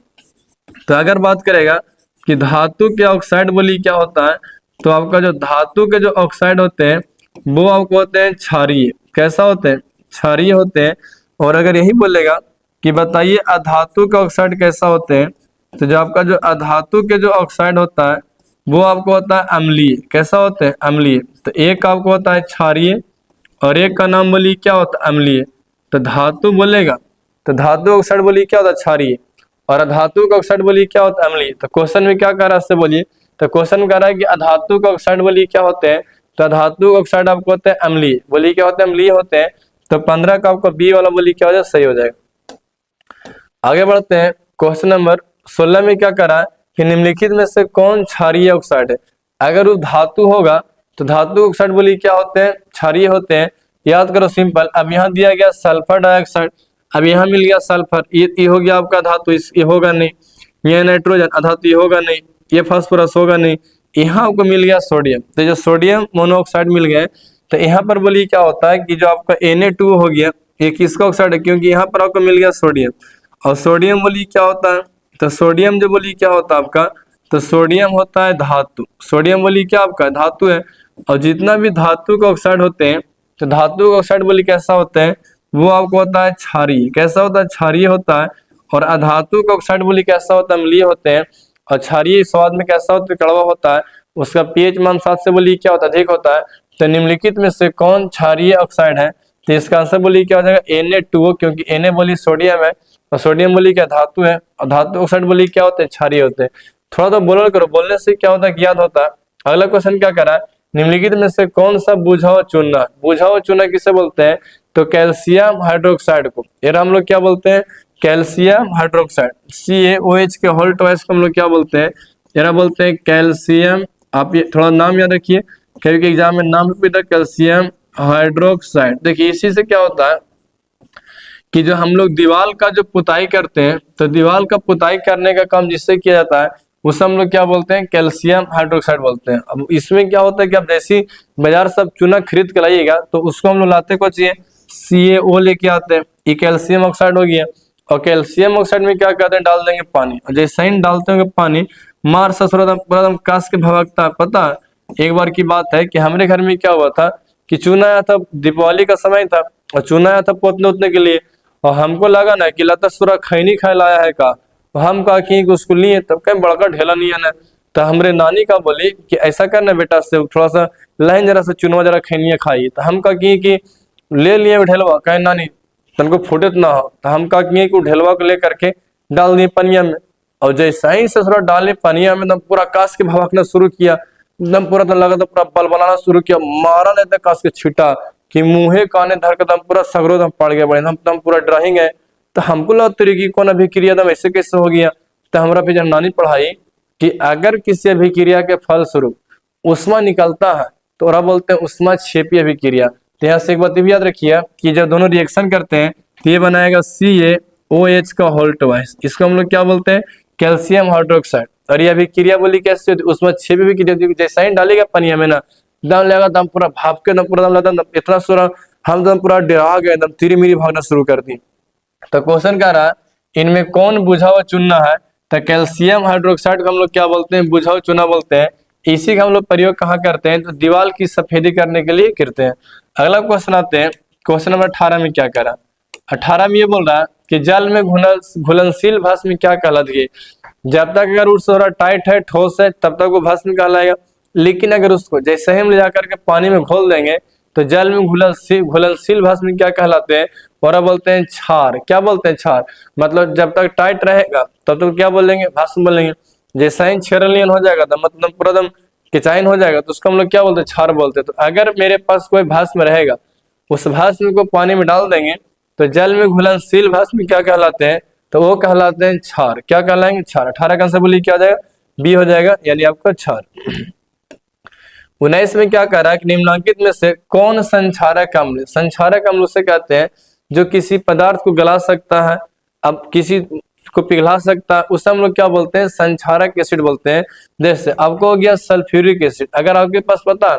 तो अगर बात करेगा कि धातु के ऑक्साइड बोली क्या होता है, तो आपका जो धातु के जो ऑक्साइड होते हैं वो आपको होते हैं क्षारीय। कैसा होते हैं, क्षारीय होते हैं। और अगर यही बोलेगा कि बताइए अधातु के ऑक्साइड कैसा होते हैं, तो जो आपका जो अधातु के जो ऑक्साइड होता है वो आपको होता है अम्लीय। कैसा होते हैं, अम्लीय। तो एक आपको होता है क्षारीय और एक का नाम बोली क्या होता है, अम्लीय। तो धातु बोलेगा तो धातु ऑक्साइड बोली क्या होता है, क्षारीय, और अधातु का ऑक्साइड बोली क्या होता है, अम्लीय। तो क्वेश्चन में क्या कह रहा है इससे बोलिए, तो क्वेश्चन कह रहा है कि अधातु का ऑक्साइड बोली क्या होते हैं, तो अधातु ऑक्साइड आपको होते हैं अम्लीय। बोली क्या होते हैं, अम्लीय होते हैं। तो 15 का आपको बी वाला बोली क्या हो जाए, सही हो जाएगा। आगे बढ़ते हैं, क्वेश्चन नंबर 16 में क्या करा कि निम्नलिखित में से कौन क्षारीय ऑक्साइड है। अगर वो धातु होगा तो धातु ऑक्साइड बोली क्या होते हैं, क्षारीय होते हैं। याद करो सिंपल। अब यहाँ दिया गया सल्फर डाइऑक्साइड, अब यहाँ मिल गया सल्फर, ये हो गया आपका धातु, ये होगा नहीं। ये नाइट्रोजन अधातु, ये होगा नहीं। ये फास्फोरस होगा नहीं। यहाँ आपको मिल गया सोडियम, तो जो सोडियम मोनोऑक्साइड मिल गए, तो यहाँ पर बोली क्या होता है कि जो आपका Na2 हो गया, ये किसका ऑक्साइड है, क्योंकि यहाँ पर आपको मिल गया सोडियम। और सोडियम बोली क्या होता है, तो सोडियम जो बोली क्या होता है आपका, तो सोडियम होता है धातु। सोडियम बोली क्या आपका धातु है। और जितना भी धातु के ऑक्साइड होते हैं, तो धातु के ऑक्साइड बोली कैसा होता है, वो आपको होता है क्षारीय। कैसा होता है, क्षारीय होता है। और अधातु के ऑक्साइड बोली कैसा होता है, अम्लीय होते हैं। और क्षारीय स्वाद में कैसा होता है, कड़वा होता है। उसका पीएच मान 7 से बोली क्या होता है, अधिक होता है। तो निम्नलिखित में से कौन क्षारीय ऑक्साइड है, तो इसका आंसर बोली क्या हो जाएगा, Na2O, क्योंकि Na बोली सोडियम है और सोडियम बोली क्या धातु है, और धातु ऑक्साइड बोली क्या होते हैं, क्षारीय होते हैं। थोड़ा तो बोलो करो, बोलने से क्या होता है, याद होता है। अगला क्वेश्चन क्या करा है, निम्नलिखित में से कौन सा बुझा हुआ चूना, बुझा हुआ चूना किसे बोलते हैं, तो कैल्शियम हाइड्रोक्साइड को। ये हम लोग क्या बोलते हैं, कैल्शियम हाइड्रोक्साइड। CaOH के होल ट्वाइस को हम लोग क्या बोलते हैं, ये बोलते हैं कैल्शियम। आप ये थोड़ा नाम याद रखिए, क्योंकि एग्जाम में नाम भी था, कैल्शियम हाइड्रोक्साइड। देखिए इसी से क्या होता है कि जो हम लोग दीवार का जो पुताई करते हैं, तो दीवार का पुताई करने का काम जिससे किया जाता है उसे हम लोग क्या बोलते हैं, कैल्शियम हाइड्रोक्साइड बोलते हैं। अब इसमें क्या होता है कि आप जैसी बाजार सब चूना खरीद के लाइएगा, तो उसको हम लोग लाते को चाहिए CaO लेके आते हैं, ये कैल्शियम ऑक्साइड हो गया। और कैल्शियम ऑक्साइड में क्या कहते हैं, डाल देंगे पानी। और जैसे ही डालते होंगे पानी, मार ससुर पूरा काश के भभकता है। पता है एक बार की बात है कि हमारे घर में क्या हुआ था कि चूना आया था, दीपावली का समय था, और चूना आया था पोतने उतने के लिए। और हमको लगा ना कि लता सुरा खैनी खाए लाया है का, तो हम कहा कि उसको लिए, तब कहीं बड़का ढेला नहीं आना। तो हमरे नानी का बोली कि ऐसा करना बेटा, से थोड़ा सा लाइन जरा सा चुनवा जरा खैनिया खाई। तो हम कहा कि ले लिए ढेलवा, कहे नानी तनको फूटे ना हो। तो हम कहा कि ढेलवा को लेकर के डाल दिए पनिया में। और जैसा ही ससुरा डाले पनिया में, एकदम पूरा काश के भभकना शुरू किया, एकदम पूरा तो लगा, तो पूरा बलबलाना शुरू किया। मारा ने तो काश के छिटा कि मुंहे काने धर के दम पूरा सगरो दम पड़ गया बड़े, हम पूरा डराही गए। तो हमको लगता रही कि कौन अभिक्रिया दम ऐसे कैसे हो गया। तो हमारा फिर नानी पढ़ाई कि अगर किसी अभिक्रिया के फल स्वरूप उष्मा निकलता है तो ओरा बोलते हैं उष्मा क्षेपी अभिक्रिया। तो यहाँ से एक बात भी याद रखिए कि जब दोनों रिएक्शन करते हैं तो ये बनाएगा CaOH का होल ट्वाइस। इसको हम लोग क्या बोलते हैं, कैल्शियम हाइड्रोक्साइड। और ये अभिक्रिया बोली कैसे होती है, उसमें क्षेपी अभिक्रिया। जैसा ही डालेगा पानी में ना, दम लगा, दम पूरा भाप के, दम पूरा दम लगा, इतना सुरा हम दम पूरा डरा गए, दम तिरी मिरी भागना शुरू कर दी। तो क्वेश्चन कह रहा इनमें कौन बुझा हुआ चूना है, तो कैल्शियम हाइड्रोक्साइड को हम लोग क्या बोलते हैं, बुझा हुआ चूना बोलते हैं। इसी का हम लोग प्रयोग कहाँ करते हैं, तो दीवार की सफेदी करने के लिए करते हैं। अगला क्वेश्चन आते हैं क्वेश्चन नंबर 18 में क्या करा, 18 में ये बोल रहा है कि जल में घुलनशील भस्म क्या कहलाती है। जब तक अगर उस टाइट है, ठोस है, तब तक वो भस्म कहलाएगा। लेकिन अगर उसको जैसे ही हम ले जाकर के पानी में घोल देंगे तो जल में घुलनशील भस्म क्या कहलाते हैं, और बोलते हैं क्षार। क्या बोलते हैं, क्षार। मतलब जब तक टाइट रहेगा तब तक क्या बोलेंगे, भस्म बोलेंगे। जैसे ही क्षारलीन हो जाएगा तो मतलब पूरा एकदम किचाइन हो जाएगा तो उसको हम लोग क्या बोलते हैं, क्षार बोलते हैं। तो अगर मेरे पास कोई भस्म रहेगा, उस भस्म को पानी में डाल देंगे तो जल में घुलनशील भस्म क्या कहलाते हैं, तो वो कहलाते हैं क्षार। क्या कहलाएंगे, क्षार। 18 का आंसर बोलिए क्या हो जाएगा, बी हो जाएगा, यानी आपका क्षार। 19 में क्या कह रहा है कि निम्नलिखित में से कौन संक्षारक अम्ल, संक्षारक अम्ल उसे कहते हैं जो किसी पदार्थ को गला सकता है, अब किसी को पिघला सकता है, उसे हम लोग क्या बोलते हैं, संक्षारक एसिड बोलते हैं। जैसे आपको हो गया सल्फ्यूरिक एसिड। अगर आपके पास पता है,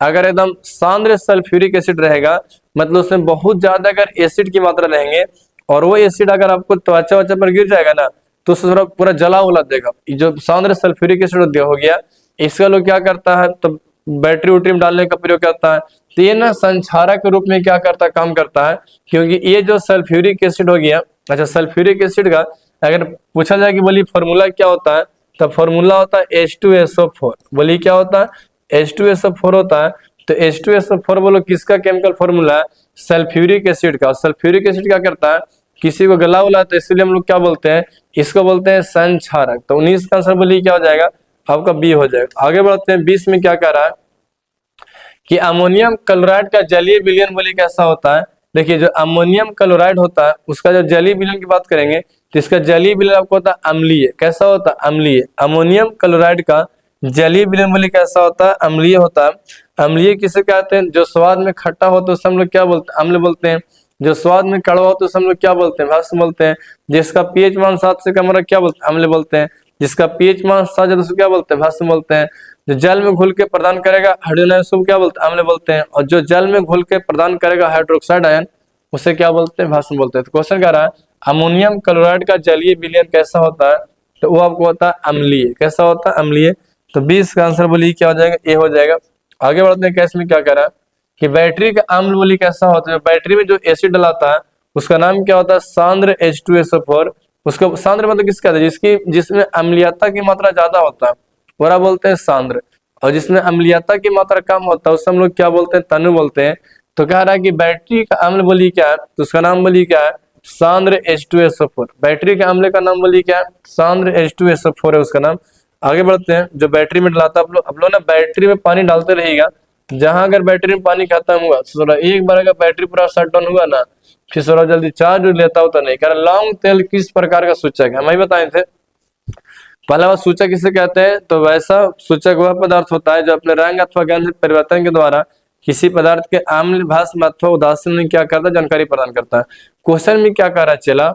अगर एकदम सांद्र सल्फ्यूरिक एसिड रहेगा, मतलब उसमें बहुत ज्यादा अगर एसिड की मात्रा रहेंगे, और वो एसिड अगर आपको त्वचा वचा पर गिर जाएगा ना तो उससे पूरा जला उला देगा। जो सांद्र सल्फ्यूरिक एसिड हो गया, इसका लोग क्या करता है, तो बैटरी उटरी में डालने का प्रयोग करता है। तो ये ना संक्षारक के रूप में क्या करता है, काम करता है। क्योंकि ये जो सल्फ्यूरिक एसिड हो गया, अच्छा सल्फ्यूरिक एसिड का अगर पूछा जाए कि बोलिए फॉर्मूला क्या होता है, तो फॉर्मूला होता है H2SO4। बोलिए क्या होता है, H2SO4 होता है। तो H2SO4 बोलो किसका केमिकल फॉर्मूला है, सल्फ्यूरिक एसिड का। सल्फ्यूरिक एसिड क्या करता है, किसी को गला उला, तो इसलिए हम लोग क्या बोलते हैं, इसको बोलते हैं संक्षारक। तो 19 का आंसर बोलिए क्या हो जाएगा, आपका बी हो जाएगा। आगे बढ़ते हैं, 20 में क्या कह रहा है कि अमोनियम क्लोराइड का जलीय विलयन बोलिए कैसा होता है। देखिए जो अमोनियम क्लोराइड होता है उसका जो जलीय विलयन की बात करेंगे तो इसका जलीय विलयन आपको होता है अम्लीय। कैसा होता है, अम्लीय। अमोनियम क्लोराइड का जलीय विलयन बोलिए कैसा होता है, अम्लीय होता है। अम्लीय किसे कहते हैं, जो स्वाद में खट्टा हो तो उसे हम लोग क्या बोलते हैं, अम्ल बोलते हैं। जो स्वाद में कड़वा हो तो उसे हम लोग क्या बोलते हैं, भस्म बोलते हैं। जिसका पीएच मान 7 से कम क्या बोलते हैं, अम्ल बोलते हैं। जिसका पीएच मान 7 है तो उसे क्या बोलते हैं, भस्म बोलते हैं। जो जल में घुल के प्रदान करेगा हाइड्रोजन आयन उसको क्या बोलते हैं, अम्ल बोलते हैं। और जो जल में घुल के प्रदान करेगा हाइड्रोक्साइड आयन उसे क्या बोलते हैं, भस्म बोलते हैं। तो क्वेश्चन कह रहा है अमोनियम क्लोराइड का जलीय विलयन कैसा होता है, तो वो आपको होता है अम्लीय। कैसा होता है, अम्लीय। तो 20 का आंसर बोलिए क्या हो जाएगा, ए हो जाएगा। आगे बढ़ते हैं, कैसे में क्या कह रहा है कि बैटरी का अम्ल बोलिए कैसा होता है। बैटरी में जो एसिड डलाता है उसका नाम क्या होता है, सांद्र H2SO4। उसको सांद्र मतलब किसका कहते हैं, जिसमें अम्लीयता की मात्रा ज्यादा होता है वह बोलते हैं सांद्र। और जिसमें अम्लीयता की मात्रा कम होता है उससे हम लोग क्या बोलते हैं, तनु बोलते हैं। तो कह रहा है कि बैटरी का अम्ल बोलिए क्या है, तो उसका नाम बोलिए क्या है, सांद्र H2SO4। बैटरी के अम्ल का नाम बोलिए क्या है, सांद्र H2SO4 है उसका नाम। आगे बढ़ते हैं, जो बैटरी में डलाता है, आप लोग ना बैटरी में पानी डालते रहिएगा। जहां अगर बैटरी में पानी खत्म हुआ तो एक बार अगर बैटरी पूरा शट डाउन हुआ ना, फिर थोड़ा जल्दी चार्ज लेता होता नहीं। कह रहा लौंग तेल किस प्रकार का सूचक है, हम ही बताए थे। पहला बात सूचक किसे कहते हैं, तो वैसा सूचक वह पदार्थ होता है जो अपने रंग अथवा गंध परिवर्तन के द्वारा किसी पदार्थ के अम्ल भस्म अथवा उदासीन में क्या करता है, जानकारी प्रदान करता है। क्वेश्चन में क्या कह रहा चला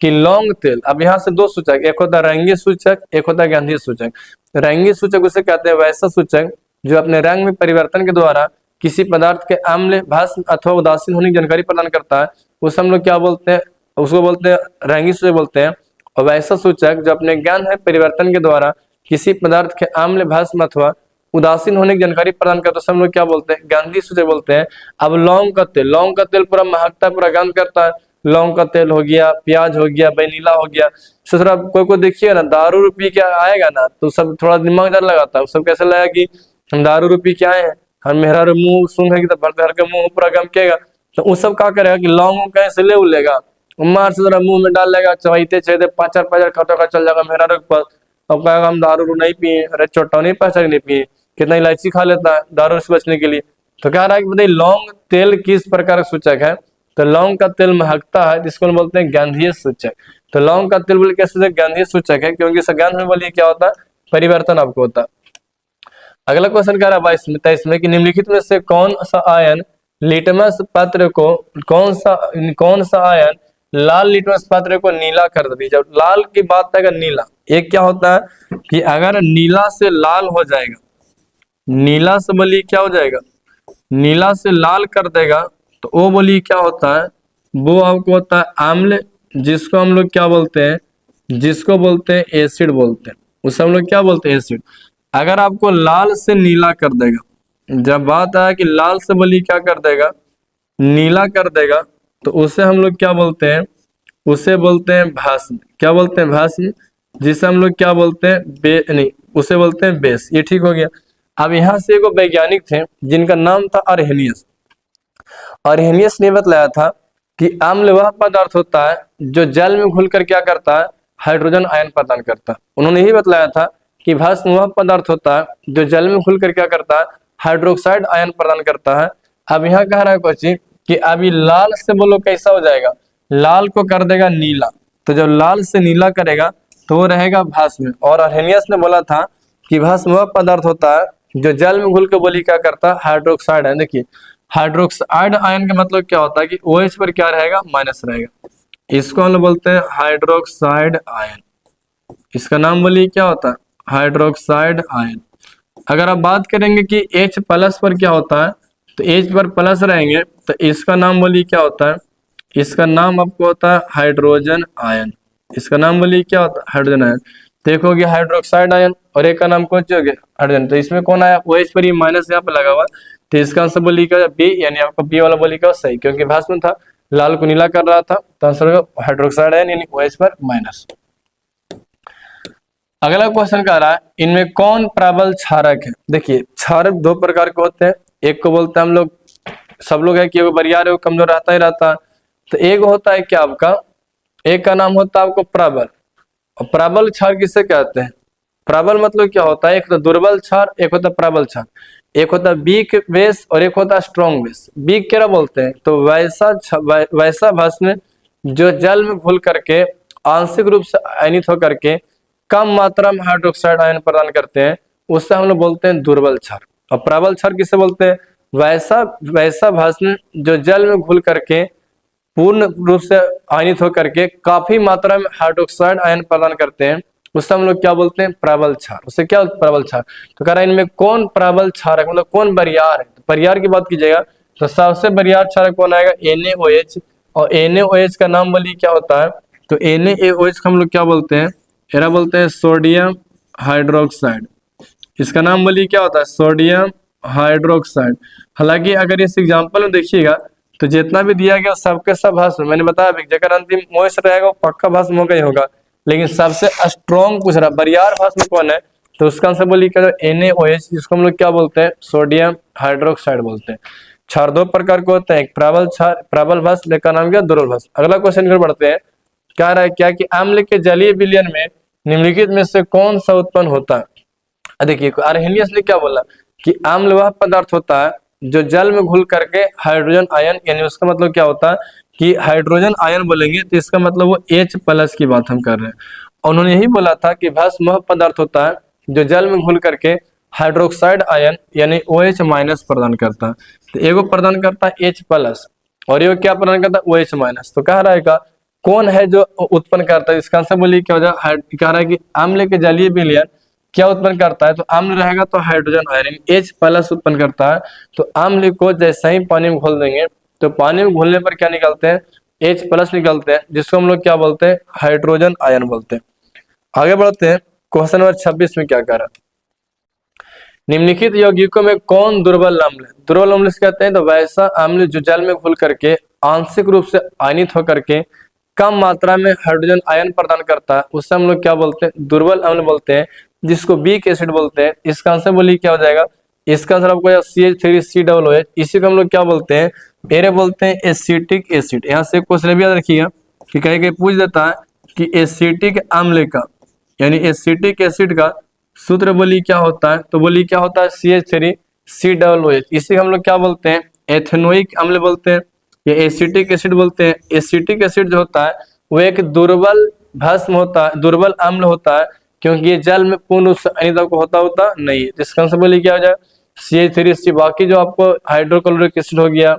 कि लौंग तेल, अब यहाँ से दो सूचक, एक होता है रंगीय सूचक, एक होता है गंधीय सूचक। रंगीय सूचक उसे कहते हैं वैसा सूचक जो अपने रंग में परिवर्तन के द्वारा किसी पदार्थ के अम्ल भस्म अथवा उदासीन होने की जानकारी प्रदान करता है, उसे हम लोग क्या बोलते हैं, उसको बोलते हैं रंगीय सूचक बोलते हैं। और वैसा सूचक जो अपने ज्ञान है परिवर्तन के द्वारा किसी पदार्थ के अम्ल भस्म अथवा उदासीन होने की जानकारी प्रदान करता है, हम लोग क्या बोलते हैं, गंधीय सूचक बोलते हैं। अब लौंग का तेल पूरा महकता, पूरा गंध करता है। लौंग का तेल हो गया, प्याज हो गया, वेनिला हो गया। थोड़ा कोई देखिए ना दारू पी के आएगा ना तो सब थोड़ा दिमाग डर लगाता है। सब कैसे लगा कि हम दारू पी के आए हैं, हम मेहरा मुंह सूंघेगी तो भर भर के मुंह पूरा गम किएगा। तो उस सब क्या करेगा कि लौंग कहीं से ले लेगा, मार से जरा मुंह में डाल लेगा, चबाइते चबाइते पाचर पाचर खटो चल जाएगा मेहरा के पास। अब कहेगा हम दारू नहीं पिए, अरे चोटा नहीं पैसा नहीं पिए, कितना इलायची खा लेता है दारू से बचने के लिए। तो कह रहा है कि बताइए लौंग तेल किस प्रकार का सूचक है, तो लौंग का तेल महकता है जिसको बोलते हैं गंधीय सूचक। तो लौंग का तेल बोले कैसे गंधीय सूचक है, क्योंकि गंध में बोलिए क्या होता है, परिवर्तन आपको होता है। अगला क्वेश्चन कह रहा है 22 में कि निम्नलिखित में से कौन सा आयन लिटमस पत्र को, कौन सा आयन लाल लिटमस पत्र को नीला कर देती। जब लाल की बात है नीला, एक क्या होता है कि अगर नीला से लाल हो जाएगा, नीला से बोलिए क्या हो जाएगा, नीला से लाल कर देगा तो वो बोलिए क्या होता है, वो आपको होता है अम्ल, जिसको हम लोग क्या बोलते हैं, जिसको बोलते हैं एसिड बोलते हैं। उसे हम लोग क्या बोलते हैं, एसिड। अगर आपको लाल से नीला कर देगा, जब बात आया कि लाल से बोलिए क्या कर देगा, नीला कर देगा तो उसे हम लोग क्या बोलते हैं, उसे बोलते हैं भस्म। क्या बोलते हैं? भस्म। जिसे हम लोग क्या बोलते हैं, नहीं, उसे बोलते हैं बेस। ये ठीक हो गया। अब यहाँ से एक वैज्ञानिक थे जिनका नाम था अर्हेनियस। अर्हेनियस ने बतलाया था कि अम्ल वह पदार्थ होता है जो जल में घुलकर क्या करता है, हाइड्रोजन आयन प्रदान करता है। उन्होंने यही बतलाया था कि भस्म वह पदार्थ होता है जो जल में घुलकर क्या करता है, हाइड्रोक्साइड आयन प्रदान करता है। अब यहाँ कह रहा है क्वेश्चन कि अभी लाल से बोलो कैसा हो जाएगा, लाल को कर देगा नीला, तो जब लाल से नीला करेगा तो वो रहेगा भस्म। और अर्हेनियस ने बोला था कि भस्म वह पदार्थ होता है जो जल में घुल के बोली क्या करता है, हाइड्रोक्साइड आयन। देखिए हाइड्रोक्साइड आयन का मतलब क्या होता है कि OH पर क्या रहेगा, माइनस रहेगा। इसको हम लोग बोलते हैं हाइड्रोक्साइड आयन। इसका नाम बोलिए क्या होता है, हाइड्रोक्साइड आयन। अगर आप बात करेंगे कि H प्लस पर क्या होता है, तो H पर प्लस रहेंगे तो इसका नाम बोलिए क्या होता है, इसका नाम आपको होता है हाइड्रोजन आयन। इसका नाम बोलिए क्या होता है, हाइड्रोजन आयन। देखोगे हाइड्रोक्साइड आयन और एक का नाम कौन सी हो गया, हाइड्रोजन। तो इसमें कौन आया, OH पर ही माइनस यहाँ पे लगा हुआ, तो इसका आंसर बोलिए क्या, बी, यानी आपका बी वाला बोलिए क्या सही, क्योंकि भस्म था, लाल को नीला कर रहा था, तो आंसर होगा हाइड्रोक्साइड आयन यानी OH पर माइनस। अगला क्वेश्चन कह रहा है इनमें कौन प्रबल क्षारक है। देखिए क्षारक दो प्रकार के होते हैं, एक को बोलते हैं हम लोग, सब लोग है कि वो बरियार है, वो कमजोर रहता ही रहता है। तो एक होता है क्या आपका, एक का नाम होता है आपको प्रबल। और प्रबल क्षार किसे कहते हैं, प्रबल मतलब क्या होता है, एक तो दुर्बल क्षार, एक होता है प्रबल क्षार। एक होता है वीक बेस और एक होता है स्ट्रॉन्ग बेस। वीक क्या बोलते हैं, तो वैसा भस्म जो जल में घुल करके आंशिक रूप से आयनित होकर के कम मात्रा में हाइड्रोक्साइड आयन प्रदान करते हैं, उससे हम लोग बोलते हैं दुर्बल क्षार। और प्रबल क्षार किसे बोलते हैं, वैसा भस्म जो जल में घुल करके पूर्ण रूप से आयनित होकर के काफी मात्रा में हाइड्रोक्साइड आयन प्रदान करते हैं, उससे हम लोग क्या बोलते हैं, प्रबल क्षार। उससे क्या प्रबल क्षार, तो कह रहा है इनमें कौन प्रबल क्षारक, मतलब कौन बरियार है। तो बरियार की बात कीजिएगा तो सबसे बरियार क्षारक कौन आएगा, NaOH। और NaOH का नाम बोलिए क्या होता है, तो NaOH को हम लोग क्या बोलते हैं, एरा बोलते हैं सोडियम हाइड्रोक्साइड। इसका नाम बोलिए क्या होता है, सोडियम हाइड्रोक्साइड। हालांकि अगर इस एग्जांपल में देखिएगा तो जितना भी दिया गया सबके सब भस्म, मैंने बताया जगह अंतिम मोइस्ट रहेगा वो पक्का भस्म होगा ही होगा, लेकिन सबसे स्ट्रॉन्ग पूछ रहा बरियार भस्म कौन है, तो उसका आंसर बोलिए क्या, NaOH, जिसको हम लोग क्या बोलते हैं, सोडियम हाइड्रोक्साइड बोलते हैं। क्षार दो प्रकार के होते हैं, एक प्रबल क्षार, प्रबल भस्म, एक का नाम क्या, दुर्बल भस्म। अगला क्वेश्चन की बढ़ते हैं, क्या रहा है क्या कि अम्ल के जलीय विलयन में निम्नलिखित में से कौन सा उत्पन्न होता है। देखिए अर्हेनियस ने क्या बोला कि अम्ल वह पदार्थ होता है जो जल में घुल करके हाइड्रोजन आयन, यानी उसका मतलब क्या होता है कि हाइड्रोजन आयन बोलेंगे तो इसका मतलब वो H प्लस की बात हम कर रहे हैं। और उन्होंने यही बोला था कि भस्म वह पदार्थ होता है जो जल में घुल करके हाइड्रोक्साइड आयन यानी OH माइनस प्रदान करता है। तो एगो प्रदान करता है H प्लस और ये क्या प्रदान करता है, OH माइनस। तो कह रहा है का कौन है जो उत्पन्न करता है, इसका आंसर बोलिए क्या हो जाए, कह रहा है कि अम्ल के जलीय विलयन क्या उत्पन्न करता है, तो अम्ल रहेगा तो हाइड्रोजन आयन H प्लस उत्पन्न करता है। तो अम्ल को जैसे ही पानी में घोल देंगे तो पानी में घोलने पर क्या निकलते हैं, H प्लस निकलते हैं, जिसको हम लोग क्या बोलते हैं, हाइड्रोजन आयन बोलते हैं। आगे बढ़ते हैं, क्वेश्चन नंबर 26 में क्या कह रहा है, निम्नलिखित यौगिकों में कौन दुर्बल अम्ल है। दुर्बल अम्ल से कहते हैं तो वैसा अम्ल जो जल में घुल करके आंशिक रूप से आयनित होकर के कम मात्रा में हाइड्रोजन आयन प्रदान करता है, उससे हम लोग क्या बोलते हैं, दुर्बल अम्ल बोलते हैं, जिसको वीक एसिड बोलते हैं। इसका आंसर बोलिए क्या हो जाएगा, इसका आंसर आपको CH3COOH, इसी को हम लोग क्या बोलते हैं, एरे बोलते हैं एसिटिक एसिड। यहाँ से क्वेश्चन भी याद रखिएगा कि कहीं कहीं पूछ देता है कि एसिटिक अम्ल का यानी एसिटिक एसिड का सूत्र बोलिए क्या होता है, तो बोलिए क्या होता है CH3COOH। इसी हम लोग क्या बोलते हैं, एथेनोइक अम्ल बोलते हैं या एसिटिक एसिड बोलते हैं। एसिटिक एसिड जो होता है वो एक दुर्बल भस्म होता है, दुर्बल अम्ल होता है, क्योंकि ये जल में पूर्ण रूप से अनिता को होता नहीं है। इसका आंसर बोलिए क्या हो जाए, CH3C। बाकी जो आपको हाइड्रोक्लोरिक एसिड हो गया,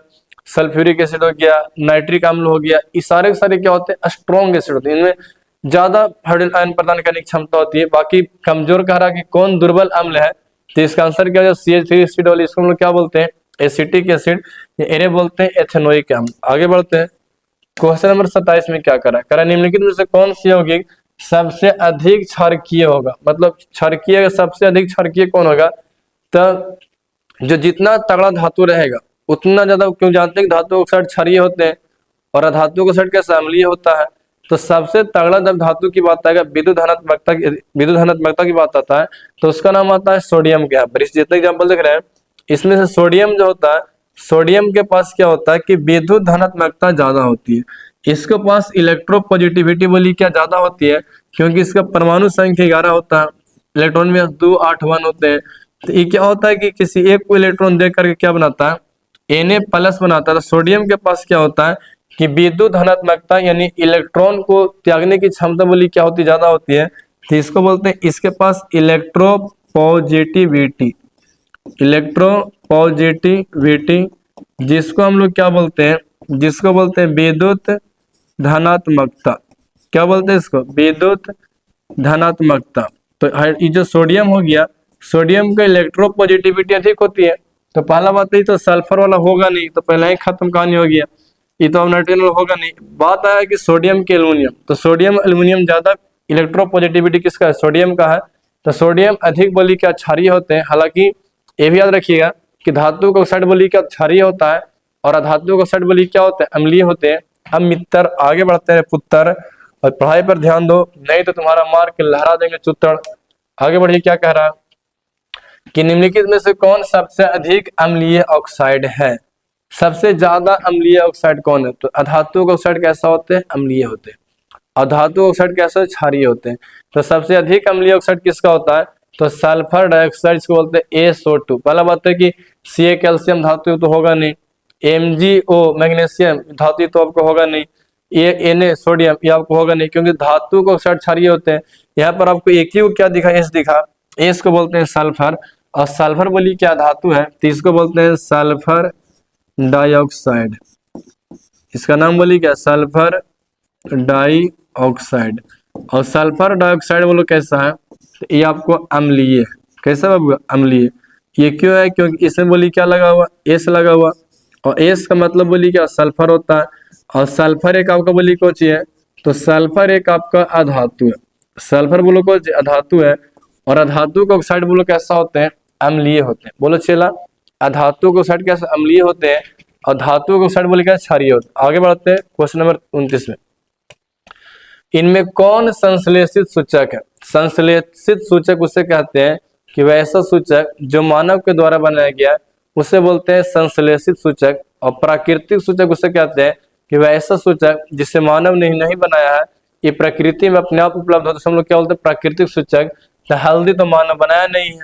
सल्फ्यूरिक एसिड हो गया, नाइट्रिक अम्ल हो गया, ये सारे सारे क्या होते हैं, स्ट्रॉन्ग एसिड होते हैं, इनमें ज्यादा हाइड्रोजन आयन प्रदान करने की क्षमता होती है। बाकी कमजोर कह रहा कि कौन दुर्बल अम्ल है, तो इसका आंसर क्या हो जाए, CH3C, इसको हम लोग क्या बोलते हैं, एसिटिक एसिड, एरे बोलते हैं एथेनोइक अम्ल। आगे बढ़ते हैं, क्वेश्चन नंबर 27 में क्या करा निम्नलिखित में से कौन सी यौगिक सबसे अधिक क्षारकीय होगा, मतलब क्षारकीय सबसे अधिक क्षारकीय कौन होगा, तो जो जितना तगड़ा धातु रहेगा उतना ज्यादा क्यों जानते हैं कि धातु ऑक्साइड क्षारीय होते हैं और अधातु ऑक्साइड कैसा अम्लीय होता है। तो सबसे तगड़ा जब धातु की बात आएगा, विद्युत धनात्मकता की बात आता है, तो उसका नाम आता है सोडियम के। यहाँ पर इस जितने एग्जाम्पल देख रहे हैं इसमें से सोडियम जो होता है, सोडियम के पास क्या होता है कि विद्युत धनात्मकता ज्यादा होती है, इसके पास इलेक्ट्रोपॉजिटिविटी बोली क्या ज्यादा होती है, क्योंकि इसका परमाणु संख्या 11 होता है, इलेक्ट्रॉन में 2 8 1 होते हैं। तो ये क्या होता है कि किसी एक को इलेक्ट्रॉन दे करके क्या बनाता है, Na+ बनाता है। तो सोडियम के पास क्या होता है कि विद्युत धनात्मकता यानी इलेक्ट्रॉन को त्यागने की क्षमता बोली क्या होती ज्यादा होती है, तो इसको बोलते हैं, इसके पास इलेक्ट्रोपॉजिटिविटी, जिसको हम लोग क्या बोलते हैं, जिसको बोलते हैं विद्युत धनात्मकता। क्या बोलते हैं इसको, विद्युत धनात्मकता। तो ये जो सोडियम हो गया, सोडियम का इलेक्ट्रोपॉजिटिविटी अधिक होती है। तो पहला बात है तो सल्फर वाला होगा नहीं, तो पहले ही खत्म कहानी हो गया, ये तो अब नाइट्रोजन होगा नहीं। बात आया कि सोडियम के एल्युमिनियम, तो सोडियम एल्युमिनियम ज्यादा इलेक्ट्रोपॉजिटिविटी किसका है, सोडियम का है। तो सोडियम अधिक बोली क्या क्षारीय होते हैं। हालांकि ये भी याद रखिएगा कि धातु का ऑक्साइड बोली क्या क्षारीय होता है और अधातु का ऑक्साइड बोली क्या होते हैं, अम्लीय होते हैं। हम मित्र आगे बढ़ते हैं पुत्र, और पढ़ाई पर ध्यान दो, नहीं तो तुम्हारा मार्क लहरा देंगे चुत्तड़। आगे बढ़िए, क्या कह रहा है कि निम्नलिखित में से कौन सबसे अधिक अम्लीय ऑक्साइड है, सबसे ज्यादा अम्लीय ऑक्साइड कौन है। तो अधातु का ऑक्साइड कैसा होते हैं, अम्लीय होते हैं, अधातु ऑक्साइड कैसे, क्षारीय होते हैं। तो सबसे अधिक अम्लीय ऑक्साइड किसका होता है, तो सल्फर डाइऑक्साइड इसको बोलते हैं SO2। पहला बात है कि Ca कैल्शियम धातु तो होगा नहीं, MgO मैग्नीशियम धातु तो आपको होगा नहीं, ये Na सोडियम ये आपको होगा नहीं, क्योंकि धातु को ऑक्साइड क्षारीय होते हैं। यहाँ पर आपको एक ही क्या दिखा, S दिखा, S को बोलते हैं सल्फर, और सल्फर बोली क्या धातु है, तो इसको बोलते हैं सल्फर डाइऑक्साइड। इसका नाम बोली क्या, सल्फर डाइऑक्साइड। और सल्फर डाइऑक्साइड बोलो कैसा है, तो ये आपको अम्लीय, कैसा बाबू, अम्लीय। ये क्यों है, क्योंकि इसमें बोली क्या लगा हुआ, S लगा हुआ, और S का मतलब बोली क्या, सल्फर होता है। और सल्फर एक आपका बोली कौन सी है, तो सल्फर एक आपका अधातु है, सल्फर बोलो कौन सी, अधातु है। और अधातु का ऑक्साइड बोलो कैसा होते हैं, अम्लीय होते हैं। बोलो चला, अधातु का ऑक्साइड कैसे अम्लीय होते हैं, और धातु का ऑक्साइड बोले क्या, क्षारीय होते हैं। आगे बढ़ते हैं क्वेश्चन नंबर 29 में, इनमें कौन संश्लेषित सूचक है। संश्लेषित सूचक उसे कहते हैं कि वैसा सूचक जो मानव के द्वारा बनाया गया उसे बोलते हैं संश्लेषित सूचक। और प्राकृतिक सूचक उसे कहते हैं कि वैसा सूचक जिसे मानव ने नहीं बनाया है, ये प्रकृति में अपने आप उपलब्ध होता है, हम लोग क्या बोलते हैं, प्राकृतिक सूचक। तो हल्दी तो मानव बनाया नहीं है।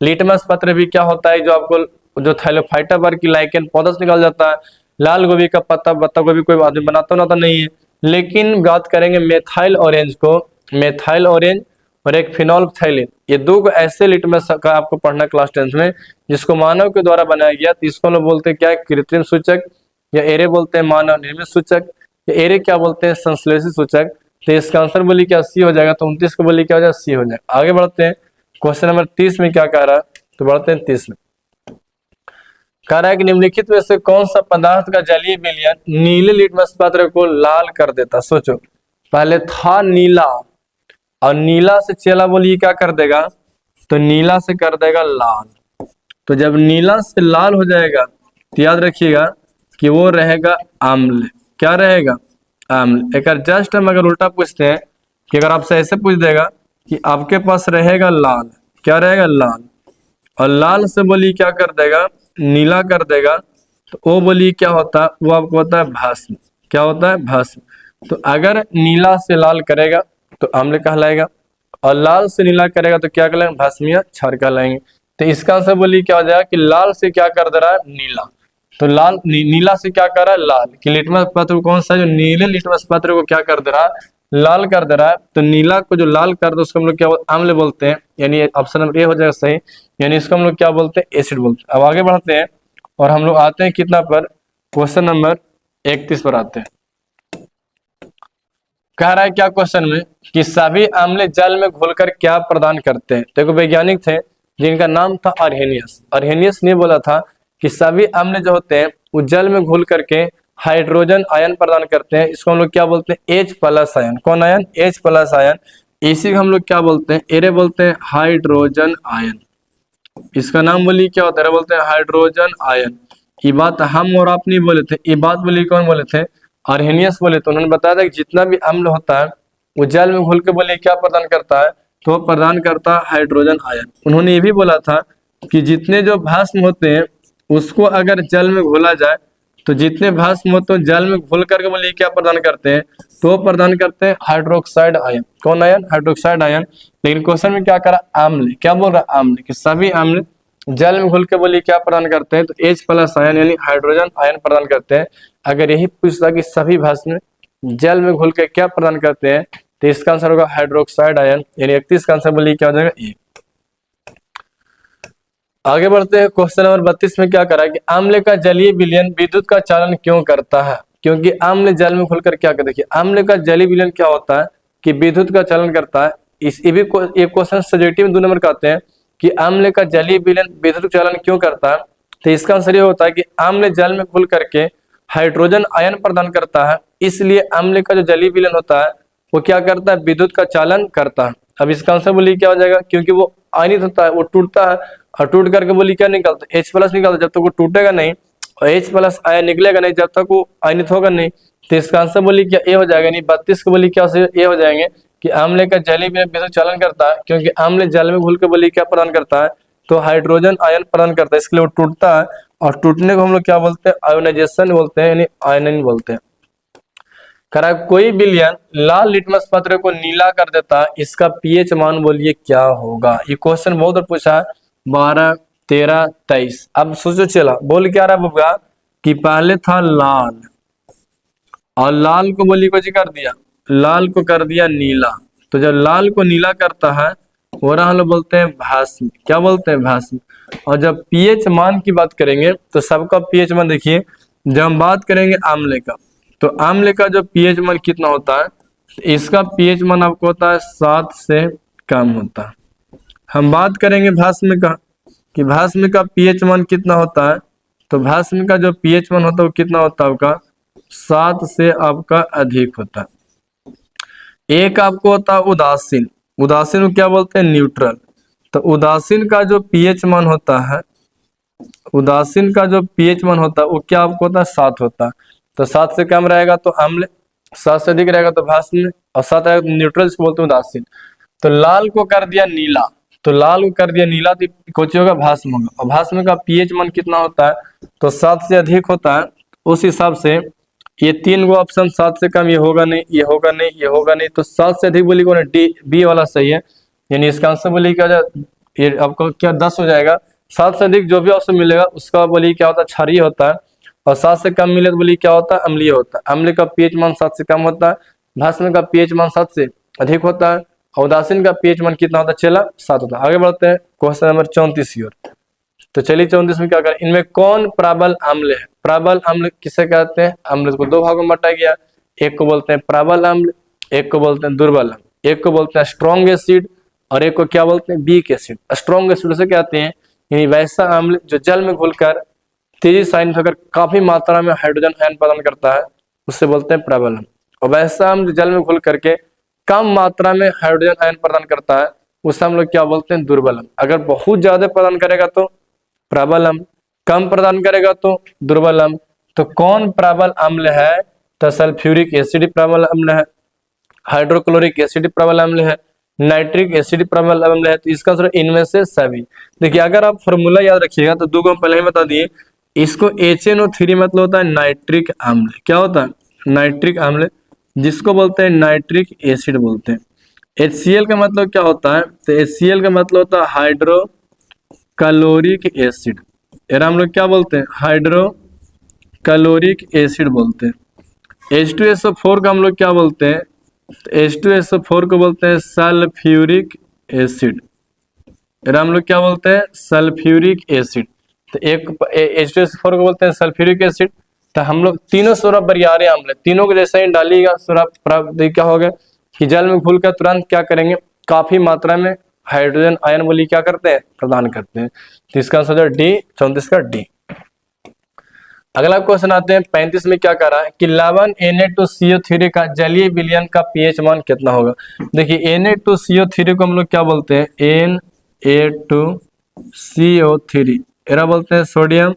लिटमस पत्र भी क्या होता है, जो आपको जो थैलोफाइटा वर्ग की लाइकेन पौधा से निकल जाता है। लाल गोभी का पत्ता, पत्ता गोभी कोई आदमी बनाता नहीं है। लेकिन बात करेंगे मेथाइल ऑरेंज को, मेथाइल ऑरेंज और एक फिनोल्फथैलिन, ये दो ऐसे लिटमस का आपको पढ़ना क्लास 10 में, जिसको मानव के द्वारा बनाया गया। तो इसको लोग बोलते हैं क्या, कृत्रिम सूचक, या एरे बोलते हैं मानव निर्मित सूचक, या एरे क्या बोलते हैं, संश्लेषित सूचक। तो इसका आंसर बोली क्या, सी हो जाएगा। तो 29 को बोली क्या हो जाएगा, सी हो जाएगा। आगे बढ़ते हैं क्वेश्चन नंबर 30 में क्या कह रहा है, तो बढ़ते हैं 30 में। कह रहा है कि निम्नलिखित में से कौन सा पदार्थ का जलीय विलयन नीले लिटमस पत्र को लाल कर देता। सोचो, पहले था नीला, और नीला से चला बोलिए क्या कर देगा, तो नीला से कर देगा लाल। तो जब नीला से लाल हो जाएगा तो याद रखिएगा कि वो रहेगा अम्ल। क्या रहेगा, अम्ल। एक जस्ट हम अगर उल्टा पूछते हैं कि अगर आपसे ऐसे पूछ देगा कि आपके पास रहेगा लाल, क्या रहेगा, लाल, और लाल से बोली क्या कर देगा, नीला कर देगा, तो वो बोली क्या होता है, वो आपको होता है भस्म। क्या होता है, भस्म। तो अगर नीला से लाल करेगा तो अम्ल कहलाएगा, और लाल से नीला करेगा तो क्या कहलाएगा, भस्म या क्षार कहलाएंगे। तो इसका आंसर बोली क्या हो जाएगा कि लाल से क्या कर दे रहा है, नीला। तो लाल नीला से क्या कर रहा है, लाल। कि लिटमस पत्र कौन सा, जो नीले लिटमस पत्र को क्या कर दे रहा है, लाल कर दे रहा है। तो नीला को जो लाल कर दे उसको हम लोग क्या अम्ल बोलते हैं, यानी ऑप्शन नंबर ए हो जाएगा सही, यानी इसको हम लोग क्या बोलते हैं, एसिड बोलते हैं। अब आगे बढ़ते हैं और हम लोग आते हैं कितना पर, क्वेश्चन नंबर 31 पर आते हैं। कह रहा है क्या क्वेश्चन में कि सभी अम्ल जल में घुलकर क्या प्रदान करते हैं। देखो वैज्ञानिक थे जिनका नाम था अर्हेनियस। अर्हेनियस ने बोला था कि सभी अम्ल जो होते हैं वो जल में घुल करके हाइड्रोजन आयन प्रदान करते हैं। इसको हम लोग क्या बोलते हैं, H+ आयन। कौन आयन, H+ आयन। इसी को हम लोग क्या बोलते हैं, एरे बोलते हैं हाइड्रोजन आयन। इसका नाम बोलिए क्या होता है, बोलते हैं हाइड्रोजन आयन। ये बात हम और आप नहीं बोले थे, ये बात बोली कौन बोले थे? अर्हेनियस बोले। तो उन्होंने बताया था कि जितना भी अम्ल होता है वो जल में घुल के बोले क्या प्रदान करता है? तो वो प्रदान करता है हाइड्रोजन आयन। उन्होंने ये भी बोला था कि जितने जो भस्म होते हैं उसको अगर जल में घोला जाए तो जितने भस्म होते हैं जल में घुल करके बोले क्या प्रदान करते हैं? तो प्रदान करते हैं हाइड्रोक्साइड आयन। कौन आयन? Hydroxide ion. लेकिन क्वेश्चन में क्या करा? अम्ल। क्या बोल रहा? अम्ल। कि सभी अम्ल जल में घुल के बोलिए क्या प्रदान करते हैं? तो H+ आयन यानी हाइड्रोजन आयन प्रदान करते हैं। अगर यही पूछता कि सभी भस्म जल में घुल के क्या प्रदान करते हैं तो इसका आंसर होगा हाइड्रोक्साइड आयन, यानी 31 का आंसर बोलिए क्या हो जाएगा? ए। आगे बढ़ते हैं, क्वेश्चन नंबर 32 में क्या करा कि अम्ल का जलीय विलयन विद्युत का चालन क्यों करता है? क्योंकि अम्ल जल में घुलकर क्या करता है? देखिए अम्ल का जलीय विलयन क्या होता है कि विद्युत का चालन करता है। इस ये भी एक क्वेश्चन सब्जेक्टिव में 2 नंबर का आते हैं कि अम्ल का जलीय विलयन विद्युत चालन क्यों करता है? तो इसका आंसर ये होता है कि अम्ल जल में घुल करके हाइड्रोजन आयन प्रदान करता है, इसलिए अम्ल का जो जलीय विलयन होता है वो क्या करता है? विद्युत का चालन करता है। अब इसका आंसर बोलिए क्या हो जाएगा? क्योंकि वो आयनित होता है, वो टूटता है और टूट करके बोलिए क्या निकलता है? H+ निकलता है। जब तक वो टूटेगा नहीं और H+ आयन निकलेगा नहीं जब तक वो आयनित होगा नहीं। तो इसका आंसर बोलिए क्या? ए हो जाएगा। नहीं 32 को बोलिए क्या ए हो जाएंगे कि अम्ल का जलीय विलयन विद्युत चालन करता है, क्योंकि अम्ल जल में घुल के बोलिए क्या प्रदान करता है? तो हाइड्रोजन आयन प्रदान करता है, इसके लिए वो टूटता है। और टूटने को हम लोग क्या बोलते हैं? आयोनाइजेशन बोलते हैं, यानी आयनिंग बोलते हैं। करा कोई विलयन लाल लिटमस पत्र को नीला कर देता, इसका पीएच मान बोलिए क्या होगा? ये क्वेश्चन बहुत बार पूछा है, 12, 13, 23। अब सोचो, चला बोल क्या रहा बबुआ कि पहले था लाल और लाल को बोलिए कुछ कर दिया, लाल को कर दिया नीला। तो जब लाल को नीला करता है वो हम लोग बोलते हैं भस्म। क्या बोलते हैं? भस्म। और जब पीएच मान की बात करेंगे तो सबका पीएच मान देखिए, जब हम बात करेंगे आम्ल का तो आम्ल का जो पीएच मान कितना होता है? इसका पीएच मान आपको होता है 7 से कम होता है। हम बात करेंगे भस्म का कि भस्म का पीएच मान कितना होता है, तो भस्म का जो पीएच मान होता है वो कितना होता है आपका? 7 से आपका अधिक होता है। एक आपको होता है उदासीन। उदासीन को क्या बोलते हैं? न्यूट्रल। तो उदासीन का जो पीएच मान होता है, उदासीन का जो पीएच मान होता है वो क्या आपको होता है? 7 होता है। तो 7 से कम रहेगा तो अम्ल, 7 से अधिक रहेगा तो भस्म, और 7 रहेगा तो न्यूट्रल से बोलते हैं उदासीन। तो लाल को कर दिया नीला, तो लाल को कर दिया नीला तो कुछ होगा? भस्म होगा। और भस्म का पीएच मान कितना होता है? तो 7 से अधिक होता है। उस हिसाब से ये 3 गो ऑप्शन 7 से कम, ये होगा नहीं, ये होगा नहीं, ये होगा नहीं। तो 7 से अधिक बोली कौन? डी, बी वाला सही है। यानी इसका आंसर बोली क्या? ये आपको क्या 10 हो जाएगा। 7 से अधिक जो भी ऑप्शन मिलेगा उसका बोली क्या होता है? क्षारीय होता है। और 7 से कम मिले तो बोली क्या होता है? अम्लीय होता है। अम्ल का पीएच मान 7 से कम होता है, भस्म का पीएच मान 7 से अधिक होता है, और उदासीन का पीएच मान कितना होता है? चला 7 होता है। आगे बढ़ते हैं क्वेश्चन नंबर 34 की ओर। तो चलिए 34 में क्या करें? इनमें कौन प्रबल अम्ल है? प्रबल अम्ल किसे कहते हैं? अम्ल को 2 भागों में बांटा गया, एक को बोलते हैं प्रबल अम्ल, एक को बोलते हैं दुर्बल अम्ल। एक को बोलते हैं स्ट्रॉन्ग एसिड और एक को क्या बोलते हैं? Weak acid. स्ट्रॉन्ग एसिड उसे कहते हैं यानी वैसा अम्ल जो जल में घुलकर तेजी से आयनित होकर काफी मात्रा में हाइड्रोजन आयन प्रदान करता है, उससे बोलते हैं प्रबल अम्ल। और वैसा अम्ल जल में घुल करके कम मात्रा में हाइड्रोजन आयन प्रदान करता है, उससे हम लोग क्या बोलते हैं? दुर्बल अम्ल। अगर बहुत ज्यादा प्रदान करेगा तो प्रबल अम्ल, कम प्रदान करेगा तो दुर्बल अम्ल। तो कौन प्रबल अम्ल है? तो सल्फ्यूरिक एसिड प्रबल अम्ल है, हाइड्रोक्लोरिक एसिड प्रबल अम्ल है, नाइट्रिक एसिड प्रबल अम्ल है। तो इसका आंसर इनमें से सभी। देखिए अगर आप फॉर्मूला याद रखिएगा तो 2 को पहले ही बता दिए, इसको HNO3 मतलब होता है नाइट्रिक अम्ल। क्या होता है? नाइट्रिक अम्ल, जिसको बोलते हैं नाइट्रिक एसिड बोलते हैं। HCl का मतलब क्या होता है? तो HCl का मतलब होता है हाइड्रो कैलोरिक एसिड। यार हम लोग क्या बोलते हैं? हाइड्रो कैलोरिक एसिड बोलते हैं। H2SO4 का हम लोग क्या बोलते हैं? तो H2SO4 को बोलते हैं सल्फ्यूरिक एसिड। यार हम लोग क्या बोलते हैं? Sulphuric acid. तो एक H2SO4 को बोलते हैं सल्फ्यूरिक एसिड। तो हम लोग तीनों सोलह बरियारे अम्ल, तीनों को जैसे ही डालिएगा सोलह क्या होगा कि जल में घुल कर तुरंत क्या करेंगे? काफी मात्रा में हाइड्रोजन आयन बोली क्या करते हैं? प्रदान करते हैं। तो इसका आंसर डी, 34 का डी। अगला क्वेश्चन आते हैं 35 में क्या कर रहा है कि लवण Na2CO3 का जलीय विलयन का पीएच मान कितना होगा? देखिए Na2CO3 को हम लोग क्या बोलते हैं? Na2CO3 एरा बोलते हैं सोडियम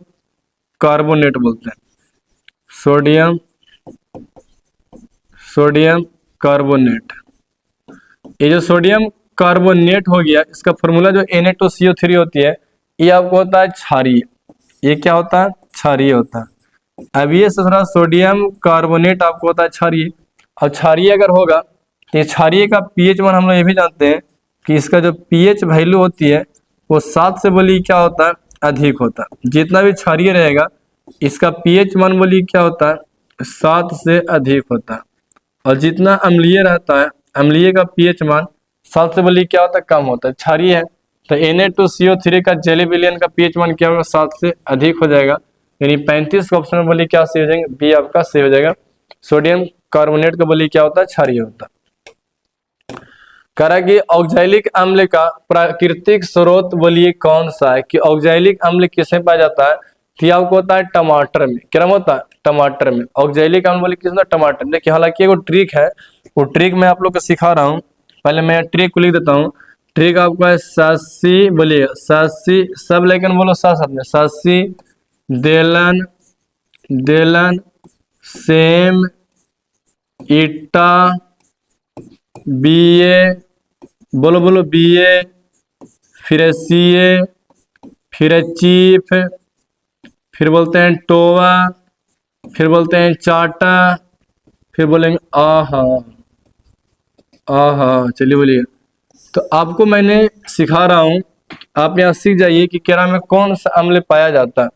कार्बोनेट बोलते हैं, सोडियम कार्बोनेट। ये जो सोडियम कार्बोनेट हो गया, इसका फॉर्मूला जो Na2CO3 होती है, ये आपको होता है क्षारीय। ये क्या होता है? क्षारीय होता है। अब ये सारा सोडियम कार्बोनेट आपको होता है क्षारीय। और क्षारीय अगर होगा तो ये क्षारीय का पीएच मान हम लोग ये भी जानते हैं कि इसका जो पीएच वैल्यू होती है वो 7 से बोली क्या होता है? अधिक होता है। जितना भी क्षारीय रहेगा इसका पीएच मान बोली क्या होता है? 7 से अधिक होता है। और जितना अम्लीय रहता है, अम्लीय का पीएच मान 7 से बोली क्या होता है? कम होता है। क्षारीय है तो Na2CO3 का जेली विलयन का पीएच मान क्या होगा? 7 से अधिक हो जाएगा। यानी 35 का ऑप्शन में बोली क्या सही हो जाएंगे? बी आपका सही हो जाएगा। सोडियम कार्बोनेट का बोली क्या होता है? क्षारीय होता है। कह रहा कि ऑक्सैलिक अम्ल का प्राकृतिक स्रोत बोलिए कौन सा है? कि ऑक्सैलिक अम्ल किसमें पाया जाता है? तो आपको होता है टमाटर में। क्या होता है? टमाटर में। ऑक्सैलिक अम्ल बोलिए किसमें? टमाटर। देखिए हालांकि वो ट्रिक है, वो ट्रिक मैं आप लोग को सिखा रहा हूँ। पहले मैं ट्रिक को लिख देता हूँ। ट्रिक आपको है सासी, बोलिए सासी, सब लेकिन बोलो साथ साथ में। सासी देलन, देलन सेम ईटा बीए, बोलो बोलो बीए, फिर सीए, फिर चीफ, फिर बोलते हैं टोवा, फिर बोलते हैं चाटा, फिर बोलेंगे आहा। आहा, चलिए बोलिए। तो आपको मैंने सिखा रहा हूं, आप यहाँ सीख जाइए कि केरा में कौन सा अम्ल पाया जाता है।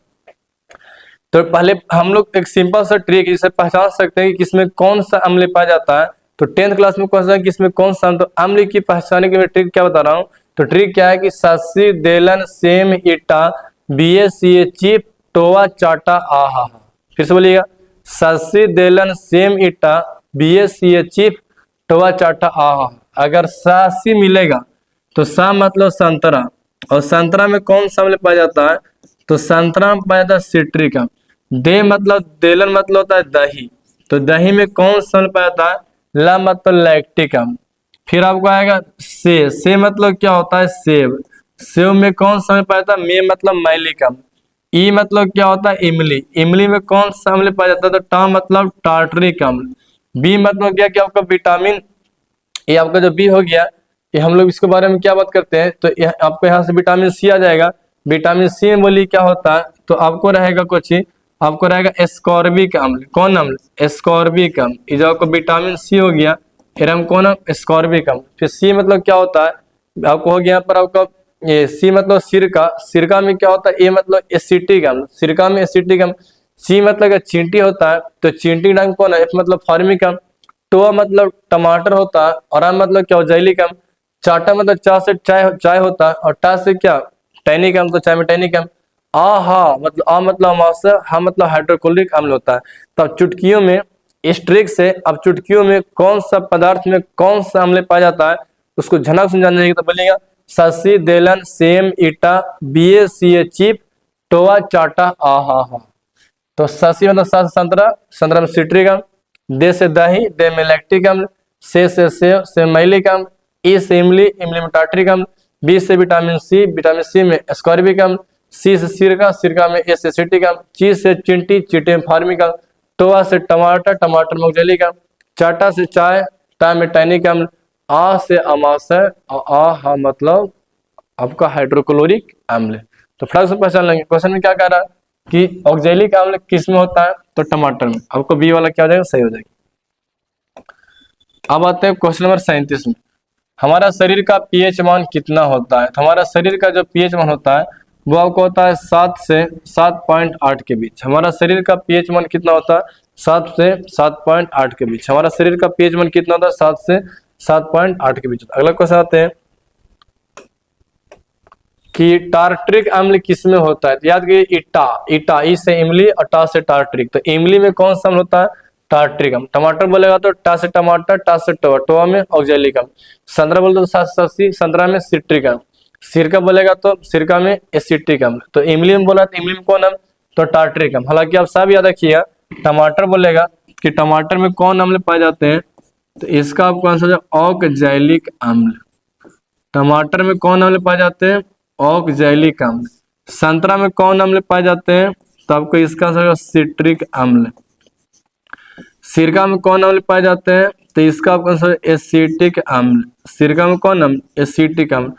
तो पहले हम लोग एक सिंपल सा ट्रिक जिसे पहचान सकते हैं कि किसमें कौन सा अम्ल पाया जाता है। तो 10th क्लास में क्वेश्चन है कि इसमें कौन सा तो अम्ल की पहचाने के लिए ट्रिक क्या बता रहा हूँ। तो ट्रिक क्या है कि सासी देलन सेम ईटा BACA चीप टोवा चाटा आहा। फिर से बोलिएगा, सासी देलन सेम ईटा BACA चीप टोवा चाटा आहा। अगर सासी मिलेगा तो सा मतलब संतरा, और संतरा में कौन सा अम्ल पाया जाता है? तो संतरा में पाया जाता है सिट्रिक अम्ल। दे मतलब देलन मतलब होता है दही, तो दही में कौन सा अम्ल पाया जाता है? ला मतलब लैक्टिक अम्ल। फिर आपको आएगा से मतलब क्या होता है? सेब। सेब में कौन सा अम्ल पाया जाता है? मे मतलब मैलिक अम्ल। ई मतलब क्या होता है? इमली। इमली में कौन सा अम्ल पाया जाता है? तो टा मतलब टार्टरिक अम्ल। बी मतलब क्या क्या आपका विटामिन, ये आपका जो बी हो गया, ये हम लोग इसके बारे में क्या बात करते हैं। तो आपको यहाँ से विटामिन सी आ जाएगा। विटामिन सी में बोली क्या होता है? तो आपको रहेगा कुछ ही, आपको रहेगा एस्कॉर्बिक अम्ल। कौन अम्ल? एस्कॉर्बिक अम्ल। ये जो आपको विटामिन सी हो गया, एरम कौन अम्ल? एस्कॉर्बिक अम्ल। फिर सी मतलब क्या होता है? आपको हो गया यहाँ पर आपका ये सी मतलब सिरका। सिरका में क्या होता है? ए मतलब एसिटिक अम्ल। सिरका में एसिटिक अम्ल। सी मतलब चींटी होता है, तो चींटी नाम कौन है? एफ मतलब फॉर्मिक अम्ल। टोआ मतलब टमाटर होता है, और आम मतलब क्या? जैलिक अम्ल। चाटा मतलब चा से चाय होता है, और टा से क्या? टैनिक अम्ल, तो चाय में टैनिक अम्ल। आ मतलब अमाशय, हा मतलब हाइड्रोक्लोरिक अम्ल होता है। तो अब चुटकियों में इस ट्रिक से, अब चुटकियों में कौन सा पदार्थ में कौन सा अम्ल पाया जाता है उसको झनक से जानने की। तो बोलिएगा ससी देलन सेम ईटा BACA चीप टोआ चाटा आहा हा। तो ससी मतलब संतरा, संतरा में सिट्रिक अम्ल। दे से दही, दे में लैक्टिक अम्ल। से सेब, से मैलिक अम्ल। ई से इमली, इमली में टार्टरिक अम्ल। बी से विटामिन सी, विटामिन सी में एस्कॉर्बिक अम्ल। सी से सिरका, सिरका में एसिटिक अम्ल। ची से चिंटी, चींटी में फॉर्मिक अम्ल। टोआ से टमाटर, टमाटर में ऑक्सैलिक अम्ल। चाटा से चाय, टा में टैनिक अम्ल। आ से अमाशय, हा मतलब आपका हाइड्रोक्लोरिक अम्ल। तो फटाक से पहचान लेंगे। क्वेश्चन में क्या कह रहा है कि ऑक्सैलिक अम्ल किस में होता है? तो टमाटर में। आपको बी वाला क्या हो जाएगा? सही हो जाएगा। अब आते हैं क्वेश्चन नंबर 37 में। हमारा शरीर का पीएच मान कितना होता है? तो हमारा शरीर का जो पीएच मान होता है वो आपको होता है 7 से 7.8 के बीच। हमारा शरीर का पीएच मान कितना होता है? 7 से 7.8 के बीच। हमारा शरीर का पीएच मान कितना होता है? 7 से 7.8 के बीच। अगला क्वेश्चन आते हैं कि टार्टरिक अम्ल किसमें होता है? तो याद कीजिए ईटा, ईटा ई से इमली और टा से टार्टरिक। तो इमली में कौन सा अम्ल होता है? टार्टरिक अम्ल। टमाटर बोलेगा तो टा से टमाटर, टा से टोआ, टोआ में ऑक्सैलिक अम्ल। संतरा बोले तो ससी, संतरा में सिट्रिक अम्ल। सिरका बोलेगा तो सिरका में एसिटिक अम्ल। तो इमली में बोला तो इमली में कौन अम्ल? तो टार्टरिक अम्ल। हालांकि आप सब याद रखिएगा, टमाटर बोलेगा कि टमाटर में कौन अम्ल पाए जाते हैं? तो इसका आपको आंसर है ऑक्सैलिक अम्ल। टमाटर में कौन अम्ल पाए जाते हैं? ऑक्सैलिक अम्ल। संतरा में कौन अम्ल पाए जाते हैं? तो आपको इसका आंसर होगा सिट्रिक अम्ल। सिरका में कौन अम्ल पाए जाते हैं? तो इसका आपका आंसर एसिटिक अम्ल। सिरका में कौन अम्ल? एसिटिक अम्ल।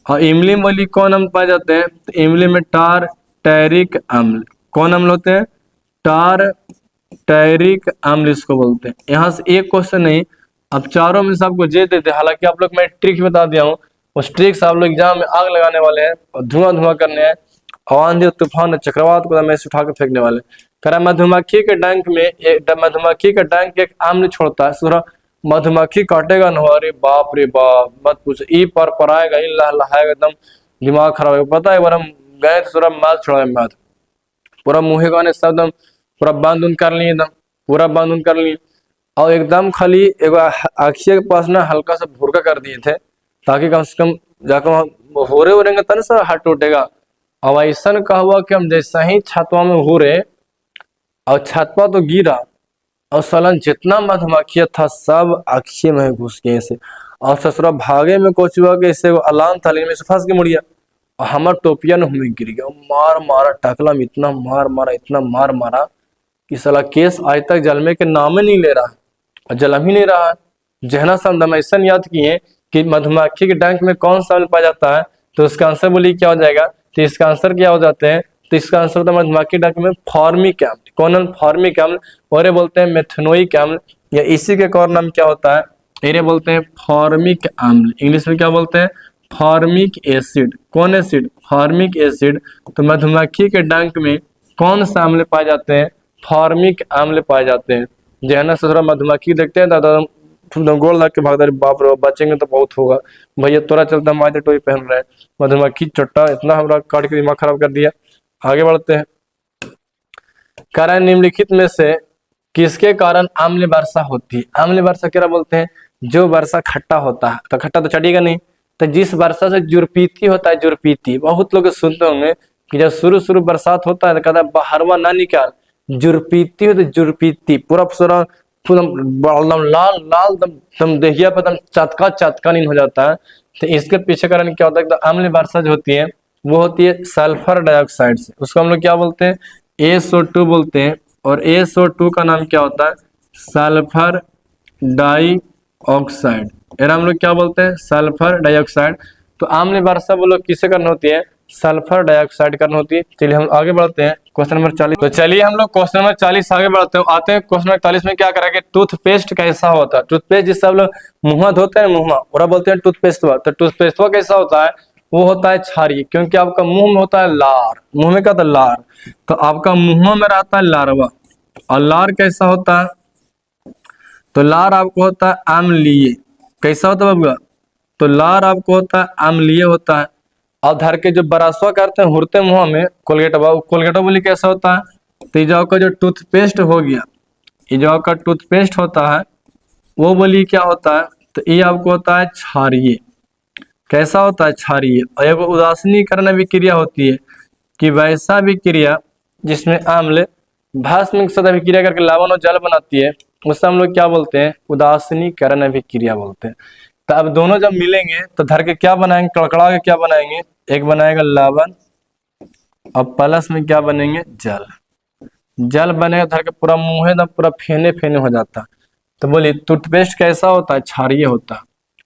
और इमली में बोली कौन अम्ल पाए जाते हैं? तो इमली में टारटैरिक अम्ल। कौन अम्ल होते हैं? टारटैरिक अम्ल इसको बोलते हैं। यहाँ से एक क्वेश्चन नहीं, अब चारों में से आपको जे देते। हालांकि आप लोग मैं ट्रिक बता दिया हूँ, उस ट्रिक से आप लोग एग्जाम में आग लगाने वाले हैं और धुआं धुआं करने हैं और आंधी तूफान चक्रवात को मैं उठा के फेंकने वाले। कह रहा मधुमक्खी के डंक में मधुमक्खी का डंक एक अम्ल छोड़ता है। सूरा मधुमक्खी काटेगा न, अरे बाप रे बाप मत पूछो, ई पर आएगा, ई लहाएगा, एकदम दिमाग खराब होगा। पता है एक बार हम गए थे सूरा माल छोड़ा माल, पूरा मुँहे गाने सब एकदम पूरा बंद उन कर लिए, एकदम पूरा बंद उन कर लिए और एकदम खाली एक आखिया के पास ना हल्का सा भुरका कर दिए थे ताकि कम से कम जाकर हो रहे तन से हाथ टूटेगा। अब ऐसा का हुआ कि हम जैसा ही छतवा में हो रहे और छतवा तो गिरा और सलन जितना मधुमक्खिया था सब आखिए में घुस गए से। और ससुरा भागे में कुछ हुआ कि इससे अलार्म था लेकिन से फंस के मुड़िया और हमार टोपिया न हमें गिर गया। मार मारा टकला में, इतना मार मारा इतना मार मारा कि साला केस आज तक जलमे के नाम ही नहीं ले रहा और जलम ही नहीं रहा है। जहना सा हम ऐसा याद किए कि मधुमक्खी के डंक में कौन सा अम्ल पाया जाता है, तो इसका आंसर बोलिए क्या हो जाएगा? तो इसका आंसर क्या हो जाते हैं? तो इसका आंसर होता है मधुमक्खी डंक में फॉर्मिक अम्ल। कौन अम्ल? फॉर्मिक अम्ल। और ये बोलते हैं मेथनोइक अम्ल, या इसी के और नाम क्या होता है? इन्हें बोलते हैं फॉर्मिक अम्ल। इंग्लिश में क्या बोलते हैं? Formic acid. कौन एसिड? Formic acid. तो मधुमक्खी के डंक में कौन सा अम्ल पाए जाते हैं? फॉर्मिक अम्ल पाए जाते हैं। जो है ना ससुरा मधुमक्खी देखते हैं दादा गोल लग के भागते, बाप रे बचेंगे तो बहुत होगा भैया, तोरा चलता हम आज टोपी पहन रहे हैं। मधुमक्खी चट्टा इतना हमरा काट के दिमाग खराब कर दिया। आगे बढ़ते हैं। कारण निम्नलिखित में से किसके कारण अम्ल वर्षा होती है? अम्ल वर्षा क्या बोलते हैं? जो वर्षा खट्टा होता है, तो खट्टा तो चढ़ेगा नहीं, तो जिस वर्षा से जुरपीती होता है, जुरपीती बहुत लोग सुनते होंगे कि जब शुरू बरसात होता है तो कहता है बाहरवा ना निकाल, जुरपीती हो तो जुरपीती पूरा पूरा एकदम लाल लाल दम देहिया पर दम चटका नींद हो जाता है। तो इसके पीछे कारण क्या होता है? अम्ल वर्षा जो होती है वो होती है सल्फर डाइऑक्साइड से। उसको हम लोग क्या बोलते हैं? SO2 बोलते हैं। और SO2 का नाम क्या होता है? Sulphur dioxide. यार हम लोग क्या बोलते हैं? Sulphur dioxide. तो अम्ल वर्षा वो लोग किसे करना होती है? सल्फर डाइऑक्साइड करना होती है। चलिए हम आगे बढ़ते हैं क्वेश्चन नंबर 40। तो चलिए हम लोग क्वेश्चन नंबर 40 आगे बढ़ते हैं। आते हैं क्वेश्चन नंबर 40 में क्या करेंगे? टूथपेस्ट कैसा होता है? टूथपेस्ट जिससे हम लोग मुंह धोते हैं, मुंह और बोलते हैं टूथपेस्ट। तो टूथपेस्ट कैसा होता है? वो होता है क्षारीय, क्योंकि आपका मुंह में होता है लार। मुंह में क्या होता है? लार। तो आपका मुंह में रहता है लार्वा। और लार कैसा होता है? तो लार आपको होता है अम्लीय। कैसा होता है बाबूआ? तो लार आपको होता है अम्लीय होता है। और धर के जो बरसवा करते हैं हुरते मुंह में कोलगेट बोली कैसा होता है? तो ये जो आपका जो टूथपेस्ट हो गया, ये जो आपका टूथपेस्ट होता है वो बोली क्या होता है? तो ये आपको होता है क्षारीय। कैसा होता है? क्षारीय। और एक उदासीनीकरण अभिक्रिया होती है कि वैसा अभिक्रिया जिसमें अम्ल भस्म के साथ अभिक्रिया करके लवण और जल बनाती है, उससे हम लोग क्या बोलते हैं? उदासीनीकरण अभिक्रिया बोलते हैं। तो अब दोनों जब मिलेंगे तो धर के क्या बनाएंगे? कड़कड़ा के क्या बनाएंगे? एक बनाएगा लवण और प्लस में क्या बनेंगे? जल। जल बनेगा धर के पूरा मुंह एकदम पूरा फेने फेने हो जाता। तो बोलिए टूथपेस्ट कैसा होता है? क्षारीय होता है।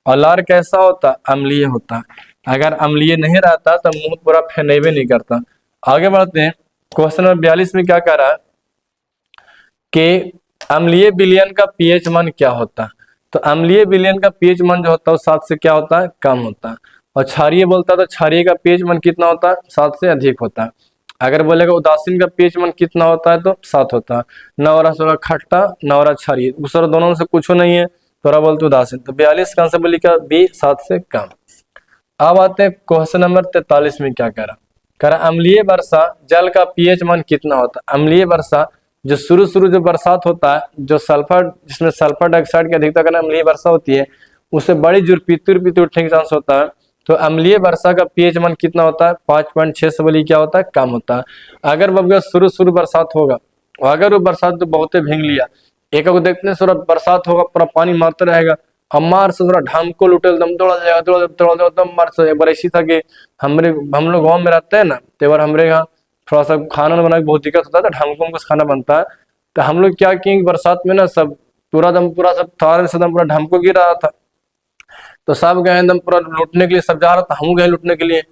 और लार कैसा होता है? अम्लीय होता है। अगर अम्लीय नहीं रहता तो मुंह पूरा फेनेबे नहीं करता। आगे बढ़ते हैं। क्वेश्चन नंबर 42 में क्या कह रहा है कि अम्लीय विलयन का पीएच मान क्या होता है? तो अम्लीय विलयन का पीएच मान जो होता है 7 से क्या होता है? कम होता है। और क्षारीय बोलता है तो क्षारीय का पीएच मान कितना होता है? 7 से अधिक होता है। अगर बोलेगा उदासीन का पीएच मान कितना होता है? तो 7 होता है। न हो रहा थोड़ा खट्टा, न हो रहा क्षारीय, दूसरा दोनों में से कुछ नहीं है, थोड़ा बोलते उदासीन। तो 42 का आंसर बोली क्या? बी 7 से कम। अब आते हैं क्वेश्चन नंबर 43 में क्या कह रहा अम्लीय वर्षा जल का पीएच मान कितना होता है? अम्लीय वर्षा जो शुरू जो बरसात होता है, जो सल्फर जिसमें सल्फर डाइऑक्साइड की अधिकता का अम्लीय वर्षा होती है, उससे बड़ी जुरपीती उठने का चांस होता है। तो अम्लीय वर्षा का पीएच मान कितना होता है? 5.6 से बोली क्या होता है? कम होता है। अगर बबुआ शुरू बरसात होगा और अगर वो बरसात तो बहुते भींग लिया, एक को देखते हैं बरसात होगा पूरा पानी मारता रहेगा, हमार से ढाम को लुटे एकदम दौड़ा जाएगा एकदम मार से। एक बार ऐसी था कि हम लोग गाँव में रहते हैं ना, तो एक बार हमारे यहाँ थोड़ा सा खाना बनाने में बहुत दिक्कत होता है, तो ढामकों का खाना बनता है। तो हम लोग क्या किए बरसात में ना सब पूरा सब थार से एकदम पूरा ढामको गिर रहा था, तो सब गए एकदम पूरा लूटने के लिए, सब जा रहा था, हम गए लूटने के लिए।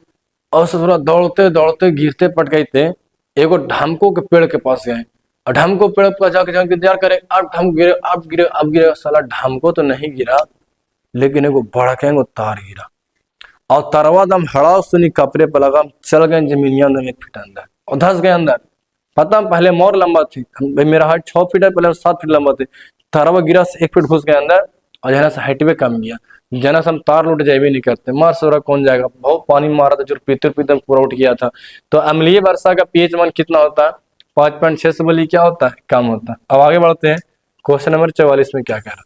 और सब थोड़ा दौड़ते दौड़ते गिरते पट गए थे, एगो ढामको के पेड़ के पास गए, और ढामको पेड़ पर जाके जाके इंतजार करे, अब ढाम गिरे, अब गिरे, अब गिरे। साला ढामको तो नहीं गिरा, लेकिन एगो बड़केंगो तार गिरा, और तरवा दम हड़ाव सुनी कपड़े पर लगा, चल गए जमीनिया अंदर 1 फीट अंदर, और धस गए अंदर। पता पहले मोर लंबा थी, मेरा हाइट 6 फीट है, पहले 7 फीट लंबा थी। तरवा गिरा से 1 फीट घुस गए अंदर, और जना से हाइट भी कम गया। जना से हम तार लूट जाए भी नहीं करते, मार सोरा कौन जाएगा, बहुत पानी मारा था, जो पीते पीते पूरा उठ गया था। तो अम्लीय वर्षा का पीएच मान कितना होता है? 5.6 से बोली क्या होता है? कम होता है। अब आगे बढ़ते हैं, क्वेश्चन नंबर 44 में क्या कह रहा है?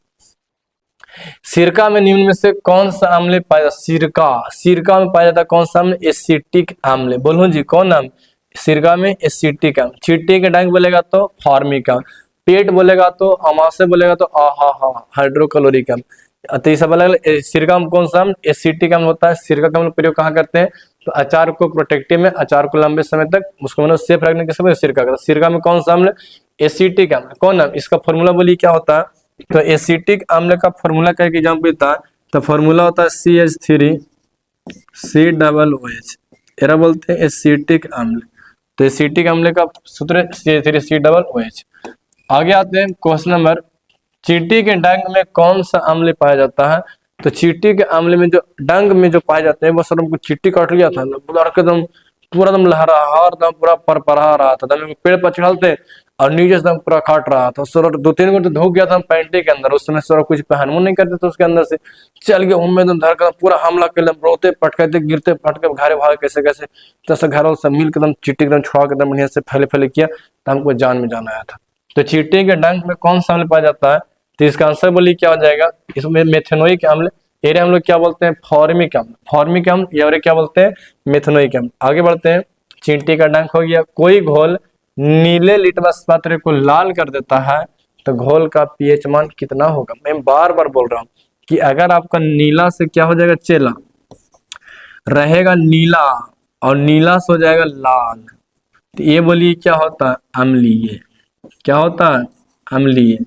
सिरका में निम्न में से कौन सा अम्ल पाया जाता? सिरका में पाया जाता कौन सा अम्ल? एसिटिक अम्ल। बोलो जी कौन नाम? सिरका में एसिटिक अम्ल। चींटी के डंक बोलेगा तो फॉर्मिक अम्ल, पेट बोलेगा तो अमाशय बोलेगा तो आहा हाइड्रोक्लोरिक अम्ल। तो ये सब अलग सिरका में कौन सा अम्ल? एसिटिक अम्ल होता है। सिरका का अम्ल प्रयोग कहाँ करते हैं? तो अचार को प्रोटेक्टिव में, अचार को लंबे समय तक उसको मतलब सेफ रखने के समय सिरका का। सिरका में कौन सा अम्ल? एसिटिक अम्ल। कौन नाम? इसका फॉर्मूला बोलिए क्या होता है? तो एसिटिक अम्ल का फॉर्मूला का एक एग्जाम्पल था, तो फॉर्मूला होता है CH3COOH, एरा बोलते हैं एसिटिक अम्ल। तो एसिटिक अम्ल का सूत्र CH3COOH। आगे आते हैं क्वेश्चन नंबर, चींटी के डंक में कौन सा अम्ल पाया जाता है? तो चींटी के अम्ल में जो डंक में जो पाए जाते हैं, वो सर हमको चींटी काट लिया था ना, पूरा दम लहरा दम पूरा परपरा रहा था, दम पेड़ पर चढ़ाते और नीचे से पूरा काट रहा था। सर 2-3 घंटे धो गया था पैंटे के अंदर, उस समय सर कुछ पहनवो नहीं करते थे, उसके अंदर से चल गया उनमें एकदम धर कर पूरा हमला कर, रोते पटकते गिरते पटके घरे भागे कैसे कैसे, जैसे घर सब मिल के एकदम चींटी एकदम छुड़ा के एकदम बढ़िया से फैले फैले किया, तो हमको जान में जान आया था। तो चींटी के डंक में कौन सा अम्ल पाया जाता है? तो इसका आंसर बोलिए क्या हो जाएगा? इसमें मेथेनोइक अम्ल, एरे हम लोग क्या बोलते हैं? फॉर्मिक अम्ल। फॉर्मिक अम्ल या क्या बोलते हैं? मेथेनोइक अम्ल। आगे बढ़ते हैं, चींटी का डंक हो गया। कोई घोल नीले लिटमस पत्र को लाल कर देता है, तो घोल का पीएच मान कितना होगा? मैं बार बार बोल रहा हूं कि अगर आपका नीला से क्या हो जाएगा? चेला रहेगा नीला, और नीला से हो जाएगा लाल, तो ये बोलिए क्या होता है? अम्लीय। क्या होता है? अम्लीय।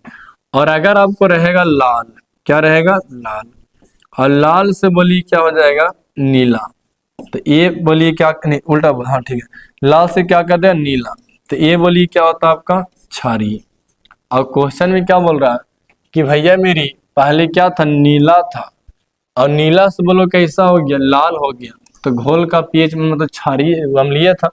और अगर आपको रहेगा लाल, क्या रहेगा? लाल, और लाल से बोलिए क्या हो जाएगा? नीला। तो ये बोलिए क्या, नहीं उल्टा बोल, हाँ ठीक है, लाल से क्या कर दिया? नीला। तो ये बोलिए क्या होता है आपका? क्षारीय। और क्वेश्चन में क्या बोल रहा है कि भैया मेरी पहले क्या था? नीला था, और नीला से बोलो कैसा हो गया? लाल हो गया। तो घोल का पीएच मान मतलब क्षारीय अम्लीय था,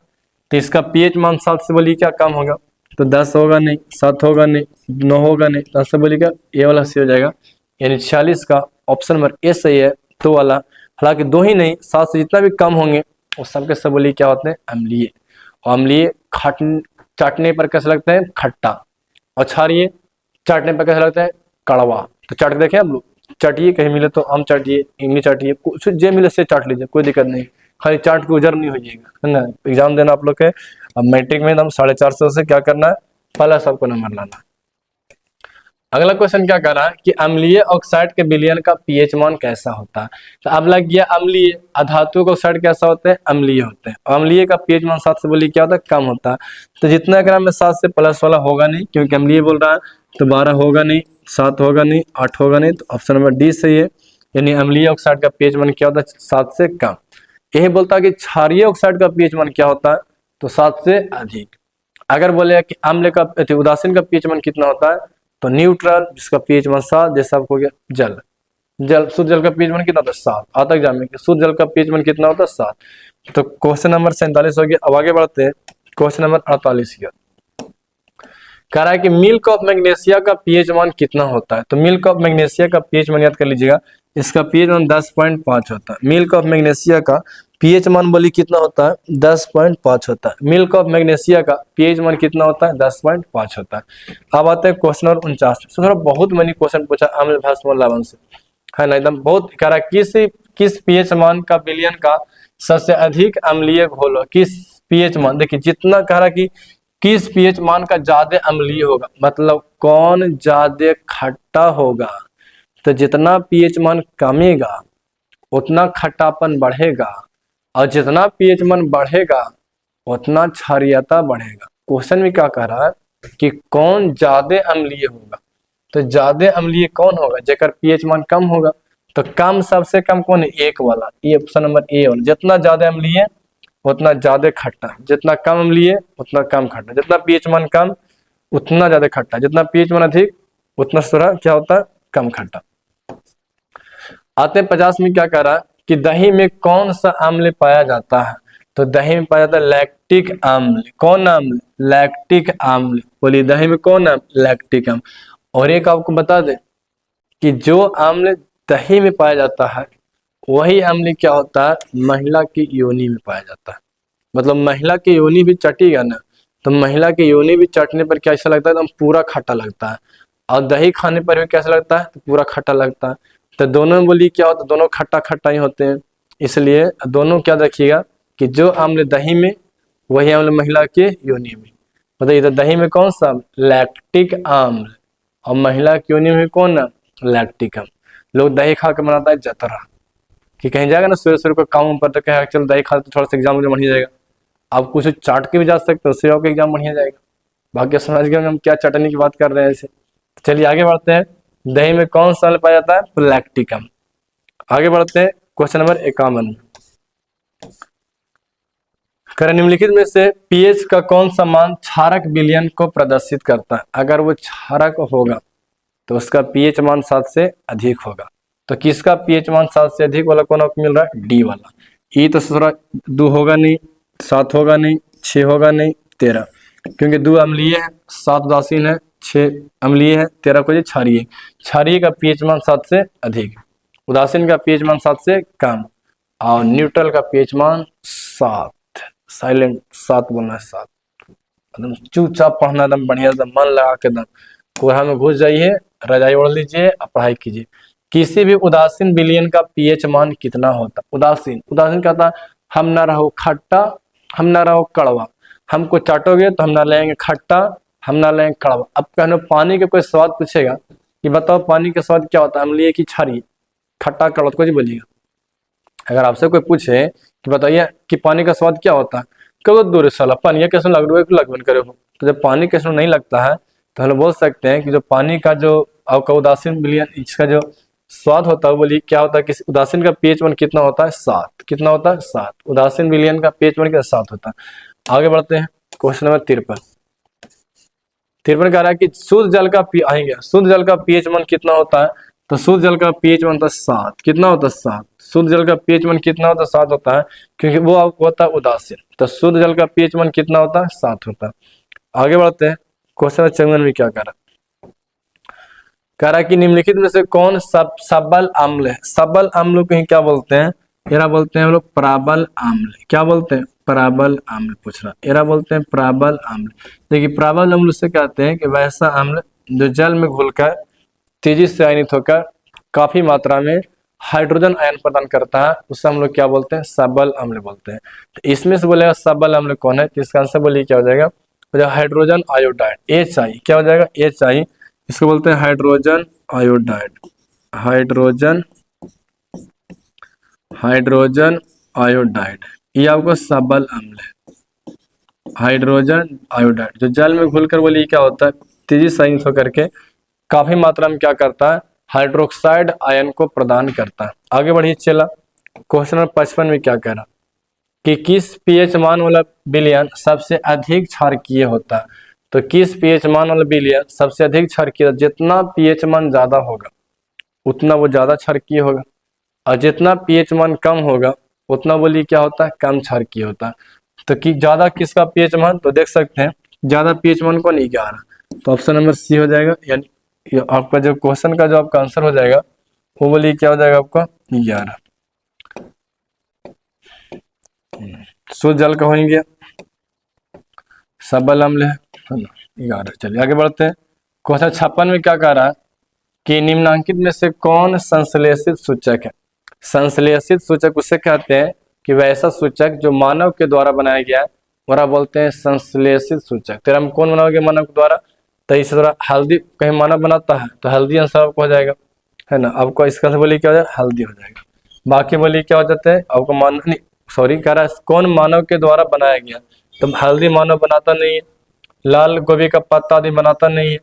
तो इसका पीएच मान 7 से बोलिए क्या कम होगा? तो 10 होगा नहीं, 7 होगा नहीं, 9 होगा नहीं, 10 से बोलिए क्या? ये वाला सी हो जाएगा, यानी 46 का ऑप्शन नंबर ए सही है। तो वाला, हालांकि 2 ही नहीं, 7 से जितना भी कम होंगे वो सबके सब बोलिए क्या होते हैं? अम्लीय। और अम्लीय चाटने पर कैसे लगते हैं? खट्टा। और क्षारीय चाटने पर कैसे लगता है? कड़वा। तो चाट के देखें आप लोग, चाटिए, कहीं मिले तो आम चाटिए, इमली चाटिए, कुछ जे मिले से चाट लीजिए, कोई दिक्कत नहीं, खाली चाट के उजर नहीं हो जाएगा, है ना। एग्जाम देना आप लोग के, अब मैट्रिक में हम 450 से क्या करना है? पहला सबको नंबर लाना। अगला क्वेश्चन क्या कर रहा है कि अम्लीय ऑक्साइड के विलयन का पीएच मान कैसा होता है? तो अब लग गया अम्लीय, अधातु के ऑक्साइड कैसा होते हैं? अम्लीय होते हैं। अम्लीय का पीएच मान 7 से बोलिए क्या होता है? कम होता है। तो जितना ग्राम में 7 से प्लस वाला होगा नहीं, क्योंकि अम्लीय बोल रहा है, तो 12 होगा नहीं, 7 होगा नहीं, 8 होगा नहीं, तो ऑप्शन नंबर डी सही है। यानी अम्लीय ऑक्साइड का पीएच मान क्या होता है? 7 से कम। यही बोलता है कि क्षारीय ऑक्साइड का पीएच मान क्या होता है? तो 7 से अधिक। अगर बोले कि अम्ल का उदासीन का पीएच मान कितना होता है? तो न्यूट्रल, जिसका पीएच मान 7, जैसा आपको गया जल शुद्ध जल का पीएच मान कितना होता है? 7। आता एग्जाम में शुद्ध जल का पीएच मान कितना होता है? 7। तो क्वेश्चन नंबर 47 हो गया। अब आगे बढ़ते हैं, क्वेश्चन नंबर 48 कह रहा है कि मिल्क ऑफ मैग्नीशिया का पीएच मान कितना होता है? तो मिल्क ऑफ मैग्नीशिया का पीएच मान याद कर लीजिएगा, इसका पीएच मान 10.5 होता है। मिल्क ऑफ मैग्नीशिया का पीएच मान बोली कितना होता है? 10.5 होता है। मिल्क ऑफ मैग्नीशिया का पीएच मान कितना होता है? 10.5 होता है। अब आते हैं क्वेश्चन नंबर 49। थोड़ा बहुत मैंने क्वेश्चन पूछा अम्ल भस्म लवण से, है ना, एकदम बहुत कह रहा है किस पीएच मान का विलयन का सबसे अधिक अम्लीय घोल हो? किस पीएच मान, देखिए जितना कह रहा कि किस पीएच मान का ज्यादा अम्लीय होगा, मतलब कौन ज्यादा खट्टा होगा। तो जितना पीएच मान कमेगा उतना खट्टापन बढ़ेगा, और जितना पीएच मान बढ़ेगा उतना क्षारीयता बढ़ेगा। क्वेश्चन में क्या कह रहा है कि कौन ज्यादा अम्लीय होगा, तो ज्यादा अम्लीय कौन होगा, जेकर पीएच मान कम होगा। तो कम सबसे कम कौन है, एक वाला, ये ऑप्शन नंबर ए वाला। जितना ज्यादा अम्लीय उतना ज्यादा खट्टा, जितना कम अम्लीय उतना कम खट्टा, जितना पीएच मान कम उतना ज्यादा खट्टा, जितना पीएच मान अधिक उतना थोड़ा क्या होता है, कम खट्टा। आते हैं 50 में क्या कह रहा है कि दही में कौन सा अम्ल पाया जाता है, तो दही में पाया जाता है लैक्टिक अम्ल। कौन अम्ल, लैक्टिक अम्ल। बोलिए दही में कौन अम्ल, लैक्टिक अम्ल। और एक आपको बता दे कि जो अम्ल दही में पाया जाता है वही अम्ल क्या होता है, महिला की योनि में पाया जाता है। मतलब महिला की योनि भी चटेगा ना, तो महिला की योनि भी चटने पर कैसा लगता है, एकदम पूरा खट्टा लगता है। और दही खाने पर भी कैसा लगता है, तो पूरा खट्टा लगता है। तो दोनों बोली क्या होता है, दोनों खट्टा खट्टा ही होते हैं। इसलिए दोनों क्या रखिएगा कि जो अम्ल दही में वही अम्ल महिला के योनि में। बताइए तो दही में कौन सा, लैक्टिक अम्ल, और महिला की योनि में कौन है, लैक्टिक अम्ल। लोग दही खा के बनाता है जतरा, कि कहीं जाएगा ना सुबह सुबह को काम पर, तो कहेगा चल दही खा तो थोड़ा सा एग्जाम मुझे बढ़िया जाएगा। आप कुछ चाट के भी जा सकते हो, उससे आपका एग्जाम बढ़िया जाएगा। बाकी समझ गए हम क्या चटनी की बात कर रहे हैं ऐसे। चलिए आगे बढ़ते हैं, दही में कौन सा अम्ल पाया जाता है, लैक्टिक अम्ल। आगे बढ़ते हैं क्वेश्चन नंबर 51। करें निम्नलिखित में से पीएच का कौन सा मान क्षारक विलयन को प्रदर्शित करता है। अगर वो क्षारक होगा तो उसका पीएच मान 7 से अधिक होगा। तो किसका पीएच मान 7 से अधिक वाला कौन आपको मिल रहा है, डी वाला। ई तो थोड़ा 2 होगा नहीं, 7 होगा नहीं, 6 होगा नहीं, 13, क्योंकि 2 अम्लीय है, 7 उदासीन है, 6 अम्लीय है, 13 को क्षारीय। क्षारीय का पीएच मान 7 से अधिक, उदासीन का पीएच मान 7 से कम, और न्यूट्रल का पीएच मान 7। साइलेंट 7 बोलना है, 7। एकदम चुपचाप पढ़ना, एकदम बढ़िया, एकदम मन लगा के, एकदम कोहरा में घुस जाइए, रजाई ओढ़ लीजिए और पढ़ाई कीजिए। किसी भी उदासीन विलयन का पीएच मान कितना होता, उदासीन, उदासीन कहता है हम ना रहो खट्टा, हम ना रहो कड़वा, हमको चाटोगे तो हम ना लेंगे खट्टा, हम ना लेंगे कड़वा। अब कहने पानी के कोई स्वाद पूछेगा कि बताओ पानी का स्वाद क्या होता है, अम्लीय की क्षारीय, खट्टा कड़वा, तो कुछ बोलिएगा। अगर आपसे कोई पूछे कि बताइए कि पानी का स्वाद क्या होता है, कहो दूर साला पानी कैसे लग रहा है, लगन करे हो। तो जब पानी कैसे नहीं लगता है तो हम बोल सकते हैं कि जो पानी का जो आपका उदासीन विलयन, इसका जो स्वाद होता है, बोलिए क्या होता है, किसी उदासीन का पीएच मान कितना होता है, 7। कितना होता है, 7। उदासीन विलयन का पीएच मान क्या, 7 होता है। आगे बढ़ते हैं क्वेश्चन नंबर 53। 53 कह रहा है कि शुद्ध जल का आएंगे, शुद्ध जल का पीएच मान कितना होता है, तो शुद्ध जल का पीएच मान होता है 7। कितना होता है, 7। शुद्ध जल का पीएच मान कितना होता है, 7 होता है, क्योंकि वो आपको होता है उदासीन। तो शुद्ध जल का पीएच मान कितना होता है, 7 होता है। आगे बढ़ते हैं क्वेश्चन नंबर 54 में क्या कह रहा है कि निम्नलिखित में से कौन सबल अम्ल है। सबल अम्ल को क्या बोलते हैं, एरा बोलते हैं हम लोग प्राबल अम्ल। क्या बोलते हैं, प्राबल अम्ल पूछ रहा, एरा बोलते हैं प्राबल अम्ल। देखिए प्राबल अम्ल से कहते हैं कि वैसा अम्ल जो जल में घुलकर तेजी से आयनित होकर काफी मात्रा में हाइड्रोजन आयन प्रदान करता है, उससे हम लोग क्या बोलते हैं, सबल अम्ल बोलते हैं। तो इसमें से बोलेगा सबल अम्ल कौन है, तो इसका आंसर बोलिए क्या हो जाएगा, हाइड्रोजन आयोडाइड, HI। क्या हो जाएगा, HI। इसको बोलते हैं हाइड्रोजन आयोडाइड, हाइड्रोजन आयोडाइड, ये आपको सबल अम्ल है, हाइड्रोजन आयोडाइड, जो जल में घुलकर बोलिए क्या होता है, तेजी से आयनित होकर के काफी मात्रा में क्या करता है, हाइड्रोक्साइड आयन को प्रदान करता है। आगे बढ़िए चला, क्वेश्चन नंबर 55 में क्या कह रहा कि किस पीएच मान वाला विलयन सबसे अधिक क्षारकीय होता है। तो किस पीएच मान वाला विलयन सबसे अधिक क्षारकीय, जितना पीएच मान ज्यादा होगा उतना वो ज्यादा क्षारकीय होगा, और जितना पीएच मान कम होगा उतना बोलिए क्या होता है, कम क्षारकीय होता है। तो कि ज्यादा किसका पीएच मान, तो देख सकते हैं ज्यादा पीएच मान कौन, 11। तो ऑप्शन नंबर सी हो जाएगा, यानी आपका जो क्वेश्चन का जो आपका आंसर हो जाएगा वो बोलिए क्या हो जाएगा आपका, 11। शुद्ध जल का होंगे, सबल अम्ल है ना, 11। चलिए आगे बढ़ते हैं क्वेश्चन 56 में क्या कह रहा है कि निम्नांकित में से कौन संश्लेषित सूचक है। संश्लेषित सूचक उसे कहते हैं कि वैसा सूचक जो मानव के द्वारा बनाया गया है, वह बोलते हैं संश्लेषित सूचक। तेरा हम कौन बनाओगे, मानव के द्वारा, तो इस तरह हल्दी कहीं मानव बनाता है तो हल्दी आंसर आपको हो जाएगा, है ना। आपको इसका से बोलिए क्या हो जाएगा, हल्दी हो जाएगा। बाकी बोलिए क्या हो जाते हैं आपको, मान नहीं सॉरी कह रहा है कौन मानव के द्वारा बनाया गया, तो हल्दी मानव बनाता नहीं है, लाल गोभी का पत्ता आदि बनाता नहीं है,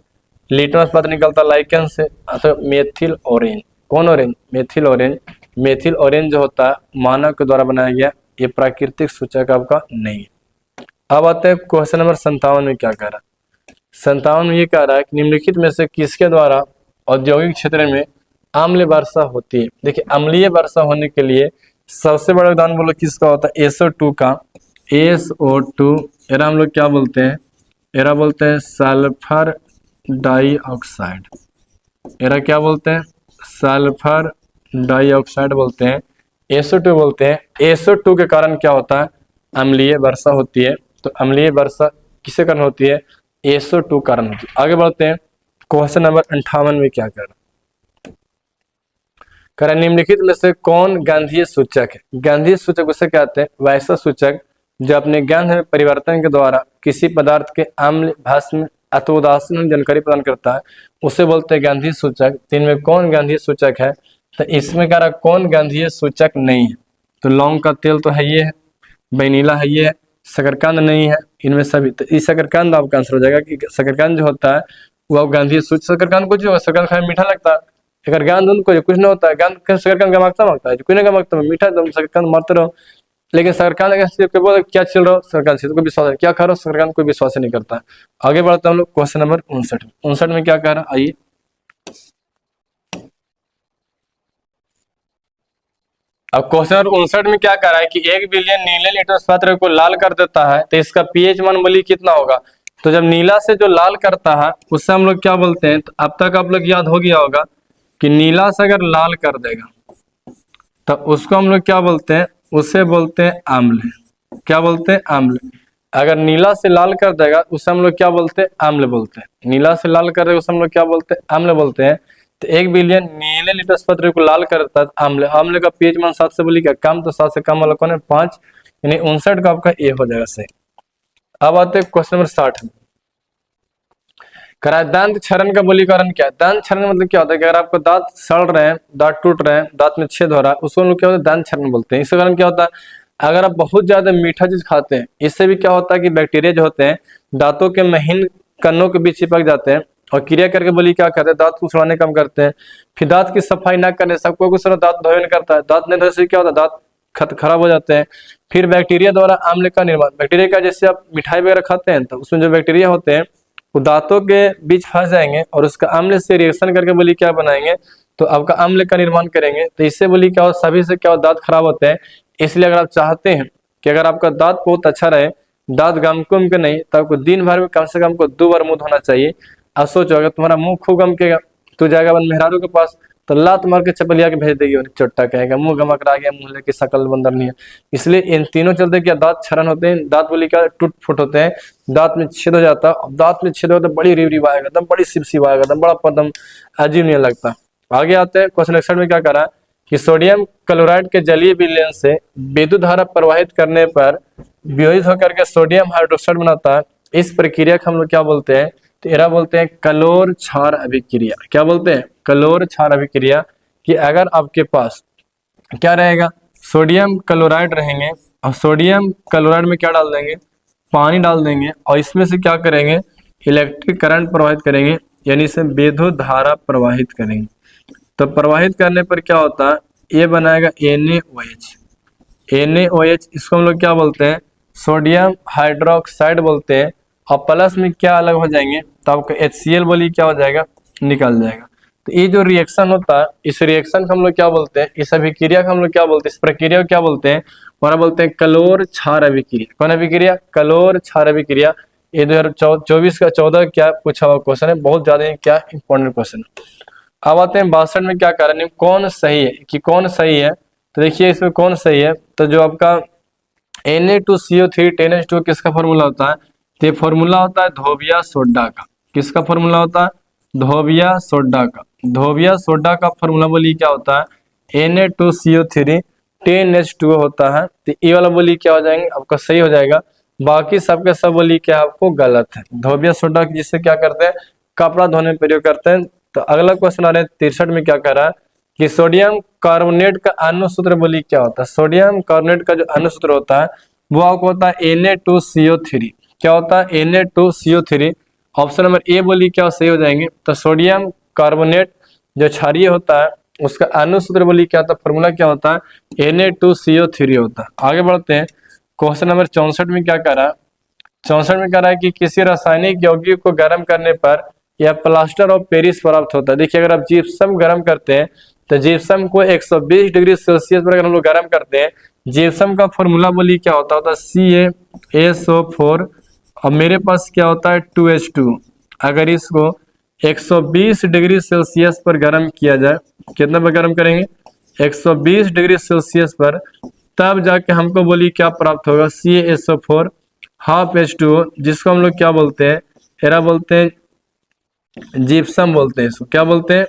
लिटमस पत्र निकलता लाइकेन से, अथवा मेथिल ऑरेंज। कौन orange? Methyl orange. Methyl orange जो होता है मानव के द्वारा बनाया गया, ये प्राकृतिक सूचक आपका नहीं है। अब आते हैं क्वेश्चन नंबर 57 में क्या कह रहा है। 57 में ये कह रहा है कि निम्नलिखित में से किसके द्वारा औद्योगिक क्षेत्र में अम्ल वर्षा होती है। देखिए, अम्लीय वर्षा होने के लिए सबसे बड़ा उदाहरण बोलो किसका होता है? SO2 का। SO2 एरा हम लोग क्या बोलते हैं? एरा बोलते हैं सल्फर डाइऑक्साइड। एरा क्या बोलते हैं? सल्फर डाइऑक्साइड बोलते हैं, SO2 बोलते हैं। SO2 के कारण क्या होता है? अम्लीय वर्षा होती है। तो अम्लीय वर्षा किसके कारण होती है? SO2 कारण होती है। आगे बढ़ते हैं, क्वेश्चन नंबर 58 में क्या कर रहा निम्नलिखित में से कौन गंधीय सूचक है? गंधीय सूचक उसे कहते हैं वैसा सूचक जो अपने गंध में परिवर्तन के द्वारा किसी पदार्थ के अम्ल, भस्म अथवा उदासीन जानकारी प्रदान करता है, उसे बोलते हैं गंधीय सूचक। तो इनमें कौन गंधीय सूचक है? तो इसमें कह रहा कौन गंधीय सूचक नहीं है? तो लौंग का तेल तो है, ये है, वेनिला है, ये है, शकरकंद नहीं है, इनमें सभी। तो इस शकरकंद आपका आंसर हो जाएगा कि शकरकंद जो होता है वो गंधीय सूचक। शकरकंद कुछ होगा, शकरकंद खाने में मीठा लगता है, अगर गंध उनको कुछ नहीं होता है, गंध शकरकंद गमकता मांगता है, कुछ नहीं गमकता, मीठा तुम शकरकंद मारते रहो। लेकिन सरकार बोल क्या चल रहा हो, सरकार से कोई विश्वास है, क्या खा रहा हो, सरकार कोई विश्वास नहीं करता है। आगे बढ़ते हम लोग क्वेश्चन नंबर 59 में क्या कह रहा है, आइए। अब क्वेश्चन नंबर 59 में क्या कह रहा है कि 1 बिलियन नीले लिटमस पत्र को लाल कर देता है तो इसका पीएच मान बोलिए कितना होगा। तो जब नीला से जो लाल करता है उससे हम लोग क्या बोलते हैं? तो अब तक आप लोग याद हो गया होगा कि नीला से अगर लाल कर देगा तो उसको हम लोग क्या बोलते हैं? उसे बोलते हैं अम्ल। क्या बोलते हैं? अम्ल। अगर नीला से लाल कर देगा उसे हम लोग क्या बोलते हैं? अम्ल बोलते हैं। नीला से लाल कर देगा उसे हम लोग क्या बोलते हैं? अम्ल बोलते हैं। तो 1 बिलियन नीले लिटमस पत्र को लाल करता है अम्ल। अम्ल का पीएच मान 7 से बोली क्या कम, तो 7 से कम वाला कौन है? 5, यानी 59 का आपका ए हो जाएगा सही। अब आते हैं क्वेश्चन नंबर 60 में। करा दांत क्षरण का बोलीकरण क्या है? दांत क्षरण मतलब क्या होता है कि अगर आपको दांत सड़ रहे हैं, दांत टूट रहे हैं, दांत में छेद हो रहा है, उसको हम लोग क्या होता है? दांत क्षरण बोलते हैं। इसके कारण क्या होता है? अगर आप बहुत ज्यादा मीठा चीज खाते हैं, इससे भी क्या होता है कि बैक्टीरिया जो होते हैं दांतों के महीन कन्नों के बीच चिपक जाते हैं और क्रिया करके बोली क्या करते हैं? दांत को सड़ाने कम करते हैं। फिर दांत की सफाई ना करने, सबको कुछ दांत धोए नहीं करता है, दांत नहीं धोने से क्या होता है? दांत खराब हो जाते हैं। फिर बैक्टीरिया द्वारा अम्ल का निर्माण, बैक्टीरिया का जैसे आप मिठाई वगैरह खाते हैं तो उसमें जो बैक्टीरिया होते हैं वो दांतों के बीच फंस जाएंगे और उसका अम्ल से रिएक्शन करके बोली क्या बनाएंगे? तो आपका अम्ल का निर्माण करेंगे। तो इससे बोली क्या हो, सभी से क्या हो? दांत खराब होते हैं। इसलिए अगर आप चाहते हैं कि अगर आपका दांत बहुत अच्छा रहे, दांत गमकुम के नहीं, तो आपको दिन भर में कम से कम 2 बार मुंह धोना चाहिए। अब सोचो अगर तुम्हारा मुंह खूब गमकेगा तो जाएगा बन मेहरारू के पास तो लात मार के चपलिया के भेज देगी और चोट्टा कहेगा मुंह गमक रहा गया, मुंह लेके शकल बंदर नहीं है। इसलिए इन तीनों चलते क्या दांत क्षरण होते हैं, दांत बोली क्या टूट फुट होते हैं, दांत में छेद हो जाता है। दांत में छेद होता है बड़ी रिव आएगा, एकदम बड़ी सिपसिप आएगा, एकदम बड़ा पदम अजीब नहीं लगता। आगे आते हैं क्वेश्चन 61 में क्या करा कि सोडियम क्लोराइड के जलीय विलयन से विद्युत धारा प्रवाहित करने पर वियोजित होकर के सोडियम हाइड्रोक्साइड बनाता है। इस प्रक्रिया को हम लोग क्या बोलते हैं? तो एरा बोलते हैं कलोर क्षार अभिक्रिया। क्या बोलते हैं? कलोर क्षार अभिक्रिया। कि अगर आपके पास क्या रहेगा? सोडियम क्लोराइड रहेंगे और सोडियम क्लोराइड में क्या डाल देंगे? पानी डाल देंगे और इसमें से क्या करेंगे? इलेक्ट्रिक करंट प्रवाहित करेंगे, यानी इसे विद्युत धारा प्रवाहित करेंगे। तो प्रवाहित करने पर क्या होता है? ये बनाएगा NaOH। NaOH इसको हम लोग क्या बोलते हैं? सोडियम हाइड्रोक्साइड बोलते हैं। और प्लस में क्या अलग हो जाएंगे? तो आपका HCl बोली क्या हो जाएगा? निकल जाएगा। तो ये जो रिएक्शन होता है, इस रिएक्शन को हम लोग क्या बोलते हैं? इस अभिक्रिया को हम लोग क्या बोलते हैं? इस प्रक्रिया को क्या बोलते हैं? हमारा बोलते हैं कलोर क्षार अभिक्रिया। कौन अभिक्रिया? कलोर क्षार अभिक्रिया। ये 2024 का 14 क्या पूछा हुआ क्वेश्चन है, बहुत ज्यादा क्या इंपॉर्टेंट क्वेश्चन है। अब आते हैं 62 में क्या कारण है? कौन सही है कि कौन सही है? तो देखिए इसमें कौन सही है, तो जो आपका Na2CO3 10H2 किसका फॉर्मूला होता है? तो ये फॉर्मूला होता है धोबिया सोडा का। किसका फॉर्मूला होता है? धोबिया सोडा का। धोबिया सोडा का फॉर्मूला बोली क्या होता है? Na2CO3 10H2 होता है। तो ये वाला बोली क्या हो जाएंगे? आपका सही हो जाएगा। बाकी सबके सब बोली क्या आपको गलत है। धोबिया सोडा जिससे क्या करते हैं? कपड़ा धोने में प्रयोग करते हैं। तो अगला क्वेश्चन आ रहा है 63 में क्या कह रहा है कि सोडियम कार्बोनेट का अणु सूत्र बोली क्या होता है? सोडियम कार्बोनेट का जो अणु सूत्र होता है वो आपको होता है Na2CO3। क्या होता है? Na2CO3। ऑप्शन नंबर ए बोली क्या सही हो जाएंगे। तो सोडियम कार्बोनेट जो क्षारीय होता है उसका अणुसूत्र बोली क्या होता है, फॉर्मूला क्या होता है? Na2CO3 होता है। आगे बढ़ते हैं, क्वेश्चन नंबर 64 में क्या कह रहा है? 64 में कह रहा है कि किसी रासायनिक यौगिक को गर्म करने पर यह प्लास्टर ऑफ पेरिस प्राप्त होता है। देखिए, अगर आप जिप्सम गर्म करते हैं तो जिप्सम को 120 डिग्री सेल्सियस पर अगर हम लोग गर्म करते हैं, जिप्सम का फॉर्मूला बोली क्या होता है? CaSO4 और मेरे पास क्या होता है? 2H2। अगर इसको 120 डिग्री सेल्सियस पर गर्म किया जाए, कितना पर गर्म करेंगे? 120 डिग्री सेल्सियस पर, तब जाके हमको बोली क्या प्राप्त होगा? CaSO4 हाफ H2O, जिसको हम लोग क्या बोलते हैं? एरा बोलते हैं, जिप्सम बोलते हैं। इसको क्या बोलते हैं?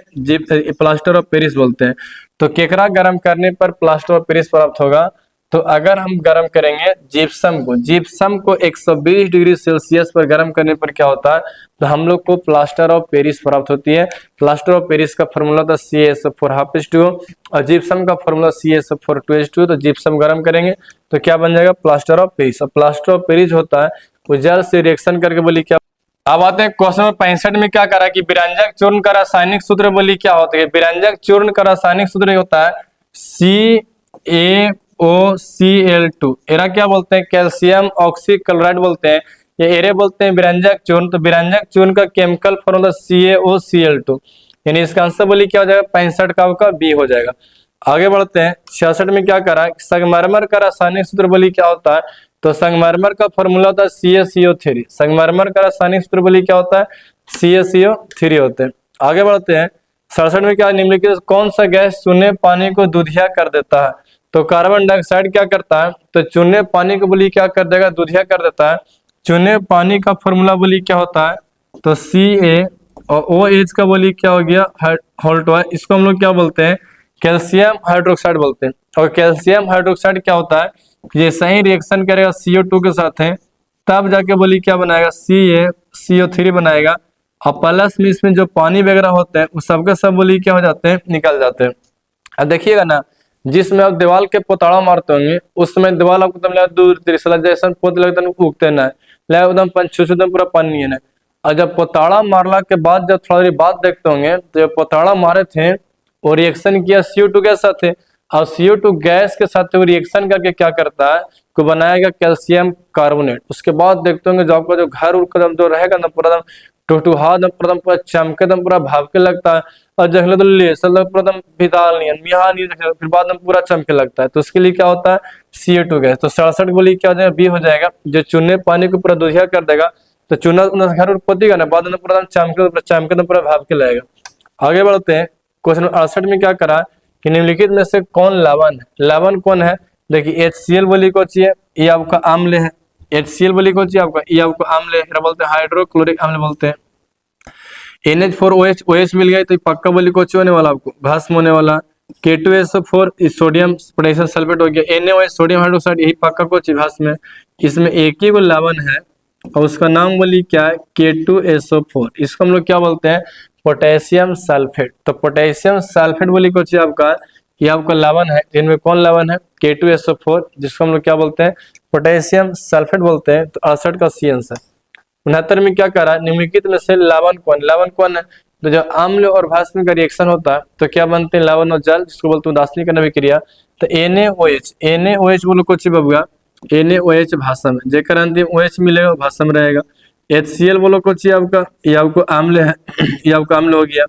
प्लास्टर ऑफ पेरिस बोलते हैं। तो केकरा गर्म करने पर प्लास्टर ऑफ पेरिस प्राप्त होगा? तो अगर हम गर्म करेंगे जिप्सम को 120 डिग्री सेल्सियस पर गर्म करने पर क्या होता है? तो हम लोग को प्लास्टर ऑफ पेरिस प्राप्त होती है। प्लास्टर ऑफ पेरिस का फॉर्मूला था CaSO4 हाफ H2O और जिप्सम का फॉर्मूला CaSO4 2H2O। तो जिप्सम गर्म करेंगे तो क्या बन जाएगा? Plaster of Paris. और प्लास्टर ऑफ पेरिस होता है वो जल से रिएक्शन करके बोली क्या। अब आते हैं क्वेश्चन नंबर 65 में क्या करा कि विरंजक चूर्ण का रासायनिक सूत्र बोली क्या होता है? विरंजक चूर्ण का रासायनिक सूत्र होता है CaOCl2। एरा क्या बोलते हैं? कैल्शियम ऑक्सीक्लोराइड बोलते हैं, ये एरे बोलते हैं विरंजक चूर्ण। तो विरंजक चूर्ण का केमिकल फॉर्मूला CaOCl2, यानी इसका आंसर बोली क्या हो जाएगा? 65 का बी हो जाएगा। आगे बढ़ते हैं, 66 में क्या करा? संगमरमर का रासायनिक सूत्र बोली क्या होता है? तो संगमरमर का फॉर्मूला होता है CaCO3। संगमरमर का रासायनिक सूत्र बोली क्या होता है? CaCO3 होते हैं। आगे बढ़ते हैं, 67 में क्या निम्नलिखित कौन सा गैस चूने पानी को दूधिया कर देता है? तो कार्बन डाइऑक्साइड क्या करता है? तो चूने पानी को बोली क्या कर देगा? दूधिया कर देता है। चूने पानी का फॉर्मूला बोली क्या होता है? तो Ca और OH का बोली क्या हो गया? H2O। इसको हम लोग क्या बोलते हैं? कैल्शियम हाइड्रोक्साइड बोलते हैं। और कैल्शियम हाइड्रोक्साइड क्या होता है? ये सही रिएक्शन करेगा CO2 के साथ है, तब जाके बोली क्या बनाएगा? CaCO3 बनाएगा। और प्लस में इसमें जो पानी वगैरह होते हैं वो सबके सब बोली क्या हो जाते हैं? निकल जाते हैं। अब देखिएगा ना, जिसमें आप दीवार के पोताड़ा मारते होंगे उस समय दीवार आपको एकदम दूर जैसा पोत लगता उगते ना एकदम एकदम पूरा पानी है ना। और जब पोताड़ा मारला के बाद जब थोड़ा देर बाद देखते होंगे तो जब पोताड़ा मारे थे और रिएक्शन किया CO2 के साथ है, और CO2 गैस के साथ वो रिएक्शन करके क्या करता है? को बनाएगा कैल्शियम कार्बोनेट। उसके बाद देखते होंगे जो आपका जो घर उर कदम जो रहेगा ना पूरा टुटुहा एकदम पूरा चमके एकदम पूरा भापके लगता है, और जंगल तो ले पूरा एकदम भिदाल नहीं मिहा नहीं, फिर बाद में पूरा चमके लगता है। तो उसके लिए क्या होता है? CO2 gas. तो 67 बोली क्या हो जाएगा? बी हो जाएगा। जो चूने पानी को पूरा दूधिया कर देगा तो चूना घर उर पोतेगा ना, बाद में पूरा चमके पूरा भापके लगेगा। आगे बढ़ते हैं, क्वेश्चन 68 में क्या करा कि निम्नलिखित में से कौन लवण है? लवण कौन है? देखिए HCl बोली को चाहिए, ये आपका अम्ल है। HCl बोली को चाहिए आपका, ये आपको अम्ल है, बोलते हैं हाइड्रोक्लोरिक अम्ल बोलते हैं। NH4OH, OH मिल गया तो पक्का बोली को होने वाला आपको भस्म होने वाला। K2SO4 सोडियम पोटेशियम सल्फेट हो गया। NaOH सोडियम हाइड्रोक्साइड, यही पक्का को भस्म है। इसमें एक ही वो लवण है और उसका नाम बोली क्या है? K2SO4। इसको हम लोग क्या बोलते हैं? Potassium sulphate. तो पोटेशियम सल्फेट बोली को चाहिए आपका, ये आपका लवण है। इनमें कौन लवण है? K2SO4, जिसको हम लोग क्या बोलते हैं? पोटेशियम सल्फेट बोलते हैं। तो 68 का सी आंसर। 69 में क्या करा? निम्नलिखित में से लवण कौन? लवण कौन है? तो जब अम्ल और भस्म का रिएक्शन होता है तो क्या बनते हैं? लवण और जल, जिसको बोलते हैं उदासीन करने क्रिया। तो NaOH बोलो कुछ बबुआ, NaOH भस्म है, जेकर अंतिम OH मिलेगा भस्म रहेगा। HCl बोलो कुछ आपका, ये आपको अम्ल है, ये आपका अम्ल हो गया।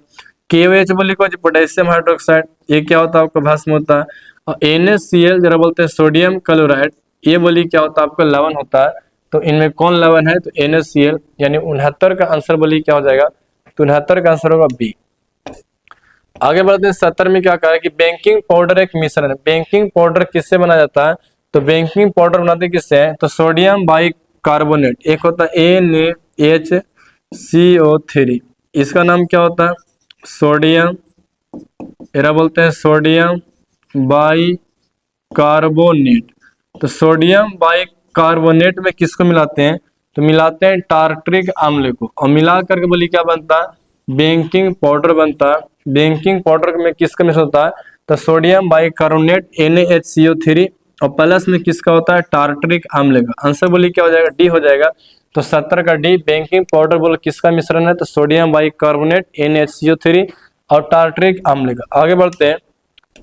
KOH बोले कुछ पोटेशियम हाइड्रोक्साइड, ये क्या होता है? आपका भस्म होता है। और NaCl जरा बोलते हैं सोडियम क्लोराइड, ये बोली क्या होता है? आपका लवण होता है। तो इनमें कौन लवण है? तो NaCl, यानी 69 का आंसर बोली क्या हो जाएगा? तो 69 का आंसर होगा बी। आगे बढ़ते हैं, 70 में क्या कहा है कि बेकिंग पाउडर एक मिश्रण है। बेकिंग पाउडर किससे बनाया जाता है? तो बेकिंग पाउडर बनाते किससे हैं? तो सोडियम बाइकार्बोनेट, एक होता है NaHCO3, इसका नाम क्या होता है? सोडियम, एरा बोलते हैं सोडियम बाइकार्बोनेट। तो सोडियम बाइकार्बोनेट में किसको मिलाते हैं? तो मिलाते हैं टार्ट्रिक अम्ल को, और मिला करके बोली क्या बनता है? बेकिंग पाउडर बनता है। बेकिंग पाउडर में किसका मिश्रण होता है? तो सोडियम बाइकार्बोनेट NaHCO3 और प्लस में किसका होता है, टार्टरिक अम्ल का। आंसर बोलिए क्या हो जाएगा, डी हो जाएगा। तो 70 का डी। बेकिंग पाउडर बोलो किसका मिश्रण है, तो सोडियम बाइकार्बोनेट NaCO3 और टार्टरिक अम्ल का। आगे बढ़ते हैं,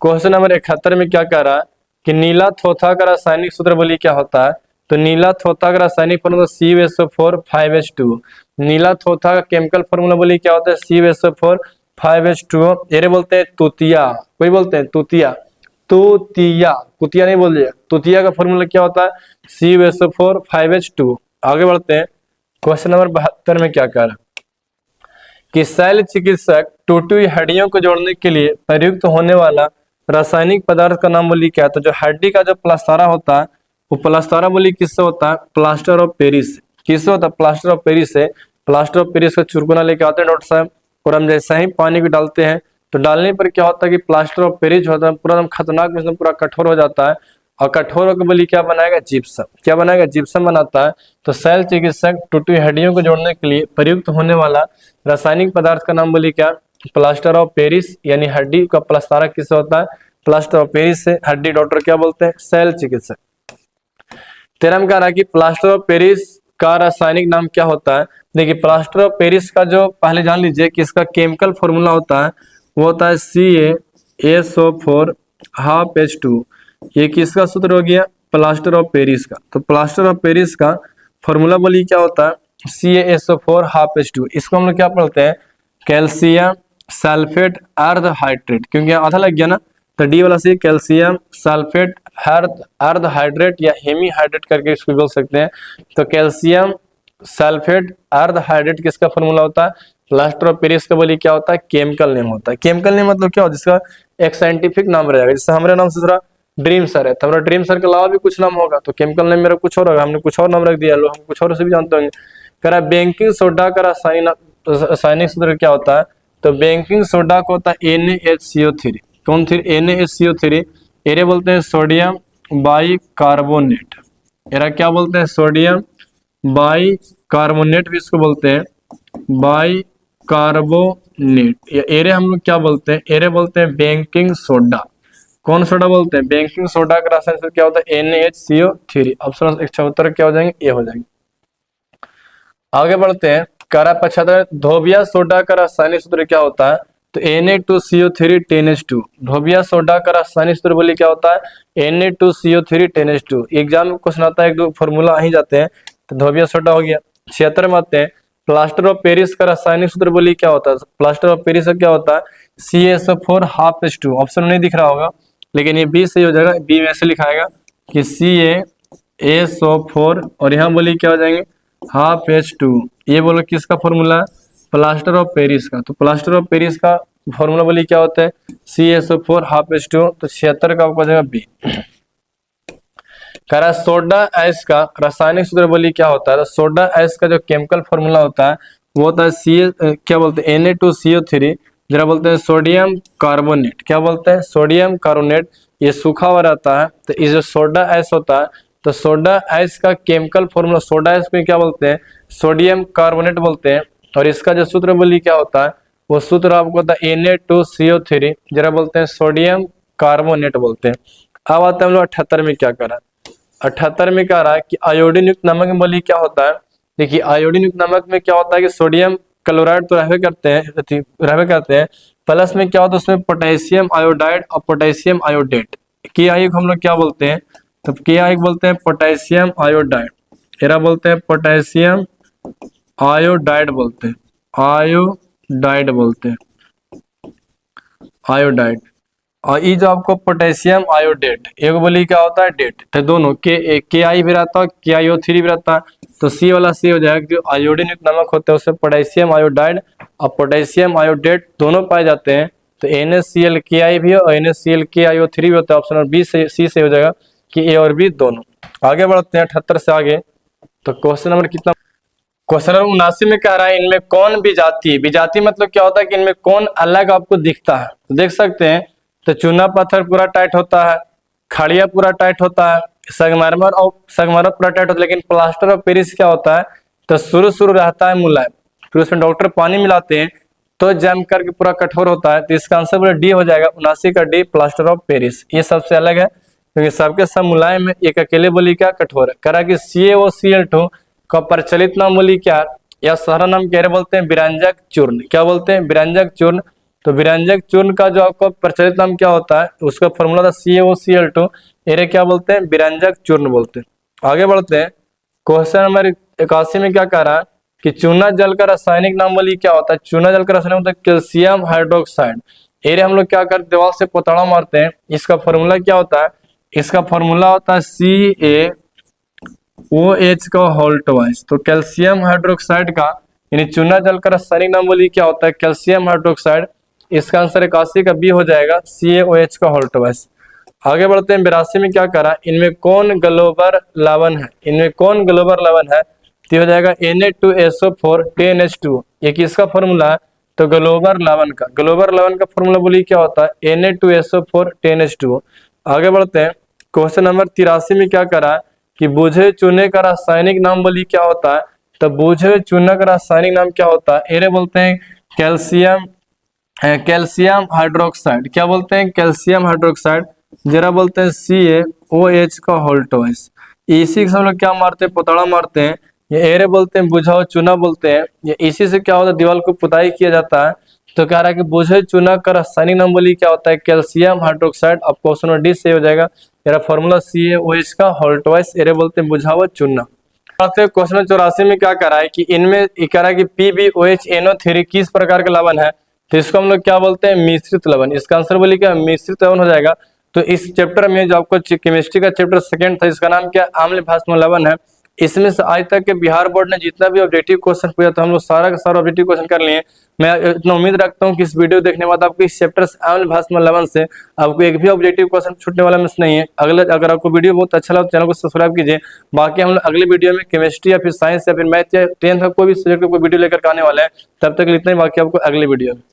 क्वेश्चन नंबर 71 में क्या कह रहा है कि नीला थोथा का रासायनिक सूत्र बोलिए क्या होता है, तो नीला थोथा का रासायनिक फॉर्मूला CuSO4 5H2। नीला थोथा का केमिकल फॉर्मूला बोलिए क्या होता है, CuSO4 5H2O। ये बोलते हैं तुतिया, कोई बोलते हैं तुतिया, तुतिया, कुतिया नहीं बोलिए, तुतिया का फॉर्मूला क्या होता है, CuSO4 5H2। आगे बढ़ते हैं, क्वेश्चन नंबर 72 में क्या कह रहा है कि शैल चिकित्सक टूटी हुई हड्डियों को जोड़ने के लिए प्रयुक्त होने वाला रासायनिक पदार्थ का नाम बोलिए क्या है। तो जो हड्डी का जो प्लास्टारा होता है वो प्लास्टारा बोलिए किससे होता है, प्लास्टर ऑफ पेरिस। किससे होता है, प्लास्टर ऑफ पेरिस से। प्लास्टर ऑफ पेरिस का चुरकुना लेके आते हैं डॉक्टर साहब, और हम जैसा ही पानी को डालते हैं तो डालने पर क्या होता है कि प्लास्टर ऑफ पेरिस होता है पूरा एकदम खतरनाक में पूरा कठोर हो जाता है, और कठोर होकर बोलिए क्या बनाएगा, जिप्सम। क्या बनाएगा, जिप्सम बनाता है। तो शैल चिकित्सक टूटी हड्डियों को जोड़ने के लिए प्रयुक्त होने वाला रासायनिक पदार्थ का नाम बोलिए क्या, प्लास्टर ऑफ पेरिस। यानी हड्डी का प्लास्टारा किससे होता है, प्लास्टर ऑफ पेरिस से। हड्डी डॉक्टर क्या बोलते हैं, शैल चिकित्सक। 13 में कह रहा है कि प्लास्टर ऑफ पेरिस का रासायनिक नाम क्या होता है। देखिए प्लास्टर ऑफ पेरिस का जो पहले जान लीजिए कि इसका केमिकल फॉर्मूला होता है वो होता है CaSO4 हाफ H2। ये किसका सूत्र हो गया, प्लास्टर ऑफ पेरिस का। तो प्लास्टर ऑफ पेरिस का फॉर्मूला बोलिए क्या होता है, CaSO4 हाफ H2। इसको हम लोग क्या पढ़ते हैं, कैल्शियम सल्फेट अर्ध हाइड्रेट, क्योंकि आधा लग गया ना, तो डी वाला सी कैल्शियम सल्फेट अर्ध हाइड्रेट या हेमी हाइड्रेट करके इसको बोल सकते हैं। तो कैल्शियम सल्फेट अर्ध हाइड्रेट किसका फॉर्मूला होता है, प्लास्टर ऑफ पेरिस का बोलिए क्या होता है, केमिकल नेम होता है। केमिकल नेम मतलब क्या होता है, जिसका एक साइंटिफिक नाम रहेगा। जैसे हमारे नाम से थोड़ा ड्रीम सर है, तो हमारा ड्रीम सर के अलावा भी कुछ नाम होगा, तो केमिकल नेम मेरा कुछ और होगा, हमने कुछ और नाम रख दिया, लोग हम कुछ और से भी जानते होंगे। कह रहा है बेकिंग सोडा का रासायनिक सूत्र क्या होता है, तो बेकिंग सोडा को होता है NaHCO3। कौन थी, NaHCO3। एरे बोलते हैं सोडियम बाइकार्बोनेट। एरा क्या बोलते हैं, सोडियम बाइकार्बोनेट भी इसको बोलते हैं, बाइकार्बोनेट। या एरे हम लोग क्या बोलते हैं, एरे बोलते हैं बेकिंग सोडा। कौन सोडा बोलते हैं, बेकिंग सोडा का रासायनिक सूत्र क्या होता है, NaHCO3। ऑप्शन 74 क्या हो जाएंगे, ए हो जाएंगे। आगे बढ़ते हैं, करा 75 धोबिया सोडा का रासायनिक सूत्र क्या होता है, तो Na2CO3 10H2। धोबिया सोडा का रासायनिक सूत्र बोलिए क्या होता है, Na2CO3 10H2। एग्जाम में क्वेश्चन आता है, एक दो फॉर्मूला आ ही जाते हैं, तो धोबिया सोडा हो गया। 76 में आते हैं, प्लास्टर ऑफ पेरिस का रासायनिक सूत्र बोलिए क्या होता है। प्लास्टर ऑफ पेरिस का क्या होता है, CaSO4 हाफ H2। ऑप्शन नहीं दिख रहा होगा, लेकिन ये बी सही हो जाएगा। बी में ऐसे लिखाएगा कि CaSO4 और यहाँ बोलिए क्या हो जाएंगे, हाफ H2। ये बोलो किसका फॉर्मूला है, प्लास्टर ऑफ पेरिस का। तो प्लास्टर ऑफ पेरिस का फॉर्मूला बोलिए क्या होता है, CaSO4 हाफ H2। तो 76 का आपको जाएगा बी। कह रहा है सोडा ऐश का रासायनिक सूत्र बोलिए क्या होता है, तो सोडा ऐश का जो केमिकल फॉर्मूला होता है वो होता है क्या बोलते हैं, Na2CO3। जरा बोलते हैं सोडियम कार्बोनेट। क्या बोलते हैं, सोडियम कार्बोनेट। ये सूखा हुआ रहता है। तो ये जो सोडा ऐश होता है, तो सोडा ऐश का केमिकल फॉर्मूला, सोडा ऐश में क्या बोलते हैं, सोडियम कार्बोनेट बोलते हैं। और इसका जो सूत्र बोलिए क्या होता है, वो सूत्र आपको होता है Na2CO3। जरा बोलते हैं सोडियम कार्बोनेट बोलते हैं। अब आते हैं हम लोग 78 में क्या करा, 78 में कह रहा है कि आयोडीन युक्त नमक में बोलिए क्या होता है। देखिए आयोडीन युक्त नमक में क्या होता है कि सोडियम क्लोराइड तो रहवे करते हैं, प्लस में क्या होता है उसमें पोटेशियम आयोडाइड और पोटेशियम आयोडेट। के आई को हम लोग क्या बोलते हैं, तो के आई बोलते हैं पोटेशियम आयोडाइड। एरा बोलते हैं पोटेशियम आयोडाइड बोलते हैं, आयोडाइड बोलते हैं, आयोडाइड। और ये जो आपको पोटेशियम आयोडेट, एक बोली क्या होता है, डेट। तो दोनों के आई भी रहता है, KiO3 भी रहता है। तो सी वाला सी हो जाएगा, जो आयोडीन युक्त नमक होते हैं उसमें पोटेशियम आयोडाइड और पोटेशियम आयोडेट दोनों पाए जाते हैं। तो NaCl Ki भी है और NaCl KiO3 भी होता है। ऑप्शन और बी से सी से हो जाएगा कि ए और बी दोनों। आगे बढ़ते हैं 78 से आगे। तो क्वेश्चन नंबर कितना, क्वेश्चन नंबर 79 में कह रहा है इनमें कौन विजातीय, विजातीय मतलब क्या होता है कि इनमें कौन अलग आपको दिखता है। तो देख सकते हैं, तो चूना पत्थर पूरा टाइट होता है, खड़िया पूरा टाइट होता है, संगमरमर पूरा टाइट होता है, लेकिन प्लास्टर ऑफ पेरिस क्या होता है, तो शुरू रहता है मुलायम, फिर उसमें डॉक्टर पानी मिलाते हैं तो जम करके पूरा कठोर होता है। तो इसका आंसर पूरा डी हो जाएगा, 79 का डी, प्लास्टर ऑफ पेरिस। ये सबसे अलग है, क्योंकि सबके सब मुलायम है, एक अकेले बोली क्या कठोर है। करा कि CaOCl2 का प्रचलित नाम बोली क्या, या सारा नाम कह रहे बोलते हैं विरंजक चूर्ण। क्या बोलते हैं, विरंजक चूर्ण। तो विरंजक चूर्ण का जो आपको प्रचलित नाम क्या होता है, उसका फॉर्मूला था CaOCl2, ये क्या बोलते हैं, विरंजक चूर्ण बोलते हैं। आगे बढ़ते हैं, क्वेश्चन नंबर 81 में क्या कह रहा है कि चूना जल का रासायनिक नाम बोली क्या होता है। चूना जल का रासायनिक होता है कैल्शियम हाइड्रोक्साइड। एरे हम लोग क्या करते, दीवार से पोताड़ा मारते हैं। इसका फॉर्मूला क्या होता है, इसका फॉर्मूला होता है CaOH का होल ट्वाइस। तो कैल्शियम हाइड्रोक्साइड का यानी चूना जल का रासायनिक नाम बोली क्या होता है, कैल्शियम हाइड्रोक्साइड। इसका आंसर 81 का बी हो जाएगा, CaOH का होल ट्वाइस। आगे बढ़ते हैं, 82 में क्या करा, इनमें कौन ग्लोबल लवण है, इनमें कौन ग्लोबल लवण है। तो हो जाएगा Na2SO4 10H2। ये किसका फॉर्मूला है, तो ग्लोबल लवण का। ग्लोबल लवण का फॉर्मूला बोली क्या होता है, Na2SO4 10H2। आगे बढ़ते हैं, क्वेश्चन नंबर 83 में क्या करा कि बूझे चूने का रासायनिक नाम बोली क्या होता है। तो बूझे चूना का रासायनिक नाम क्या होता है, एरे बोलते हैं कैल्शियम हाइड्रोक्साइड। क्या बोलते हैं, कैल्शियम हाइड्रोक्साइड। जरा बोलते हैं CaOH का होल ट्वाइस। इसी से हम लोग क्या मारते हैं, पुतड़ा मारते हैं। ये एरे बोलते हैं, बुझा हुआ चूना बोलते हैं। ये इसी से क्या होता है, दीवार को पुताई किया जाता है। तो कह रहा है कि बुझे चूना का रासायनिक नाम बोली क्या होता है, कैल्शियम हाइड्रोक्साइड। अब क्वेश्चन नंबर डी से हो जाएगा, मेरा फॉर्मूला CaOH का होल ट्वाइस। एरे बोलते हैं बुझा हुआ चूना। क्वेश्चन 84 में क्या कह रहा है कि इनमें कह रहा है कि PbOHNO3 किस प्रकार का लवण है। तो इसको हम लोग क्या बोलते हैं, मिश्रित लवण। इसका आंसर बोलिए क्या, मिश्रित लवण हो जाएगा। तो इस चैप्टर में जो आपको केमिस्ट्री का चैप्टर सेकंड था, इसका नाम क्या, आम्ल भस्म लवण है। इसमें से आज तक के बिहार बोर्ड ने जितना भी ऑब्जेक्टिव क्वेश्चन पूछा था, हम लोग सारा का सारा ऑब्जेक्टिव क्वेश्चन कर लिए। मैं इतना उम्मीद रखता हूँ कि इस वीडियो देखने के बाद आपको इस चैप्टर से आम्ल भस्म लवण से आपको एक भी ऑब्जेक्टिव क्वेश्चन छूटने वाला मिस नहीं है। अगर आपको वीडियो बहुत अच्छा लगा तो चैनल को सब्सक्राइब कीजिए। बाकी हम लोग अगले वीडियो में केमिस्ट्री या फिर साइंस या फिर मैथ या 10th का कोई भी सब्जेक्ट का कोई वीडियो लेकर आने वाला है। तब तक इतना ही, बाकी आपको अगले वीडियो में।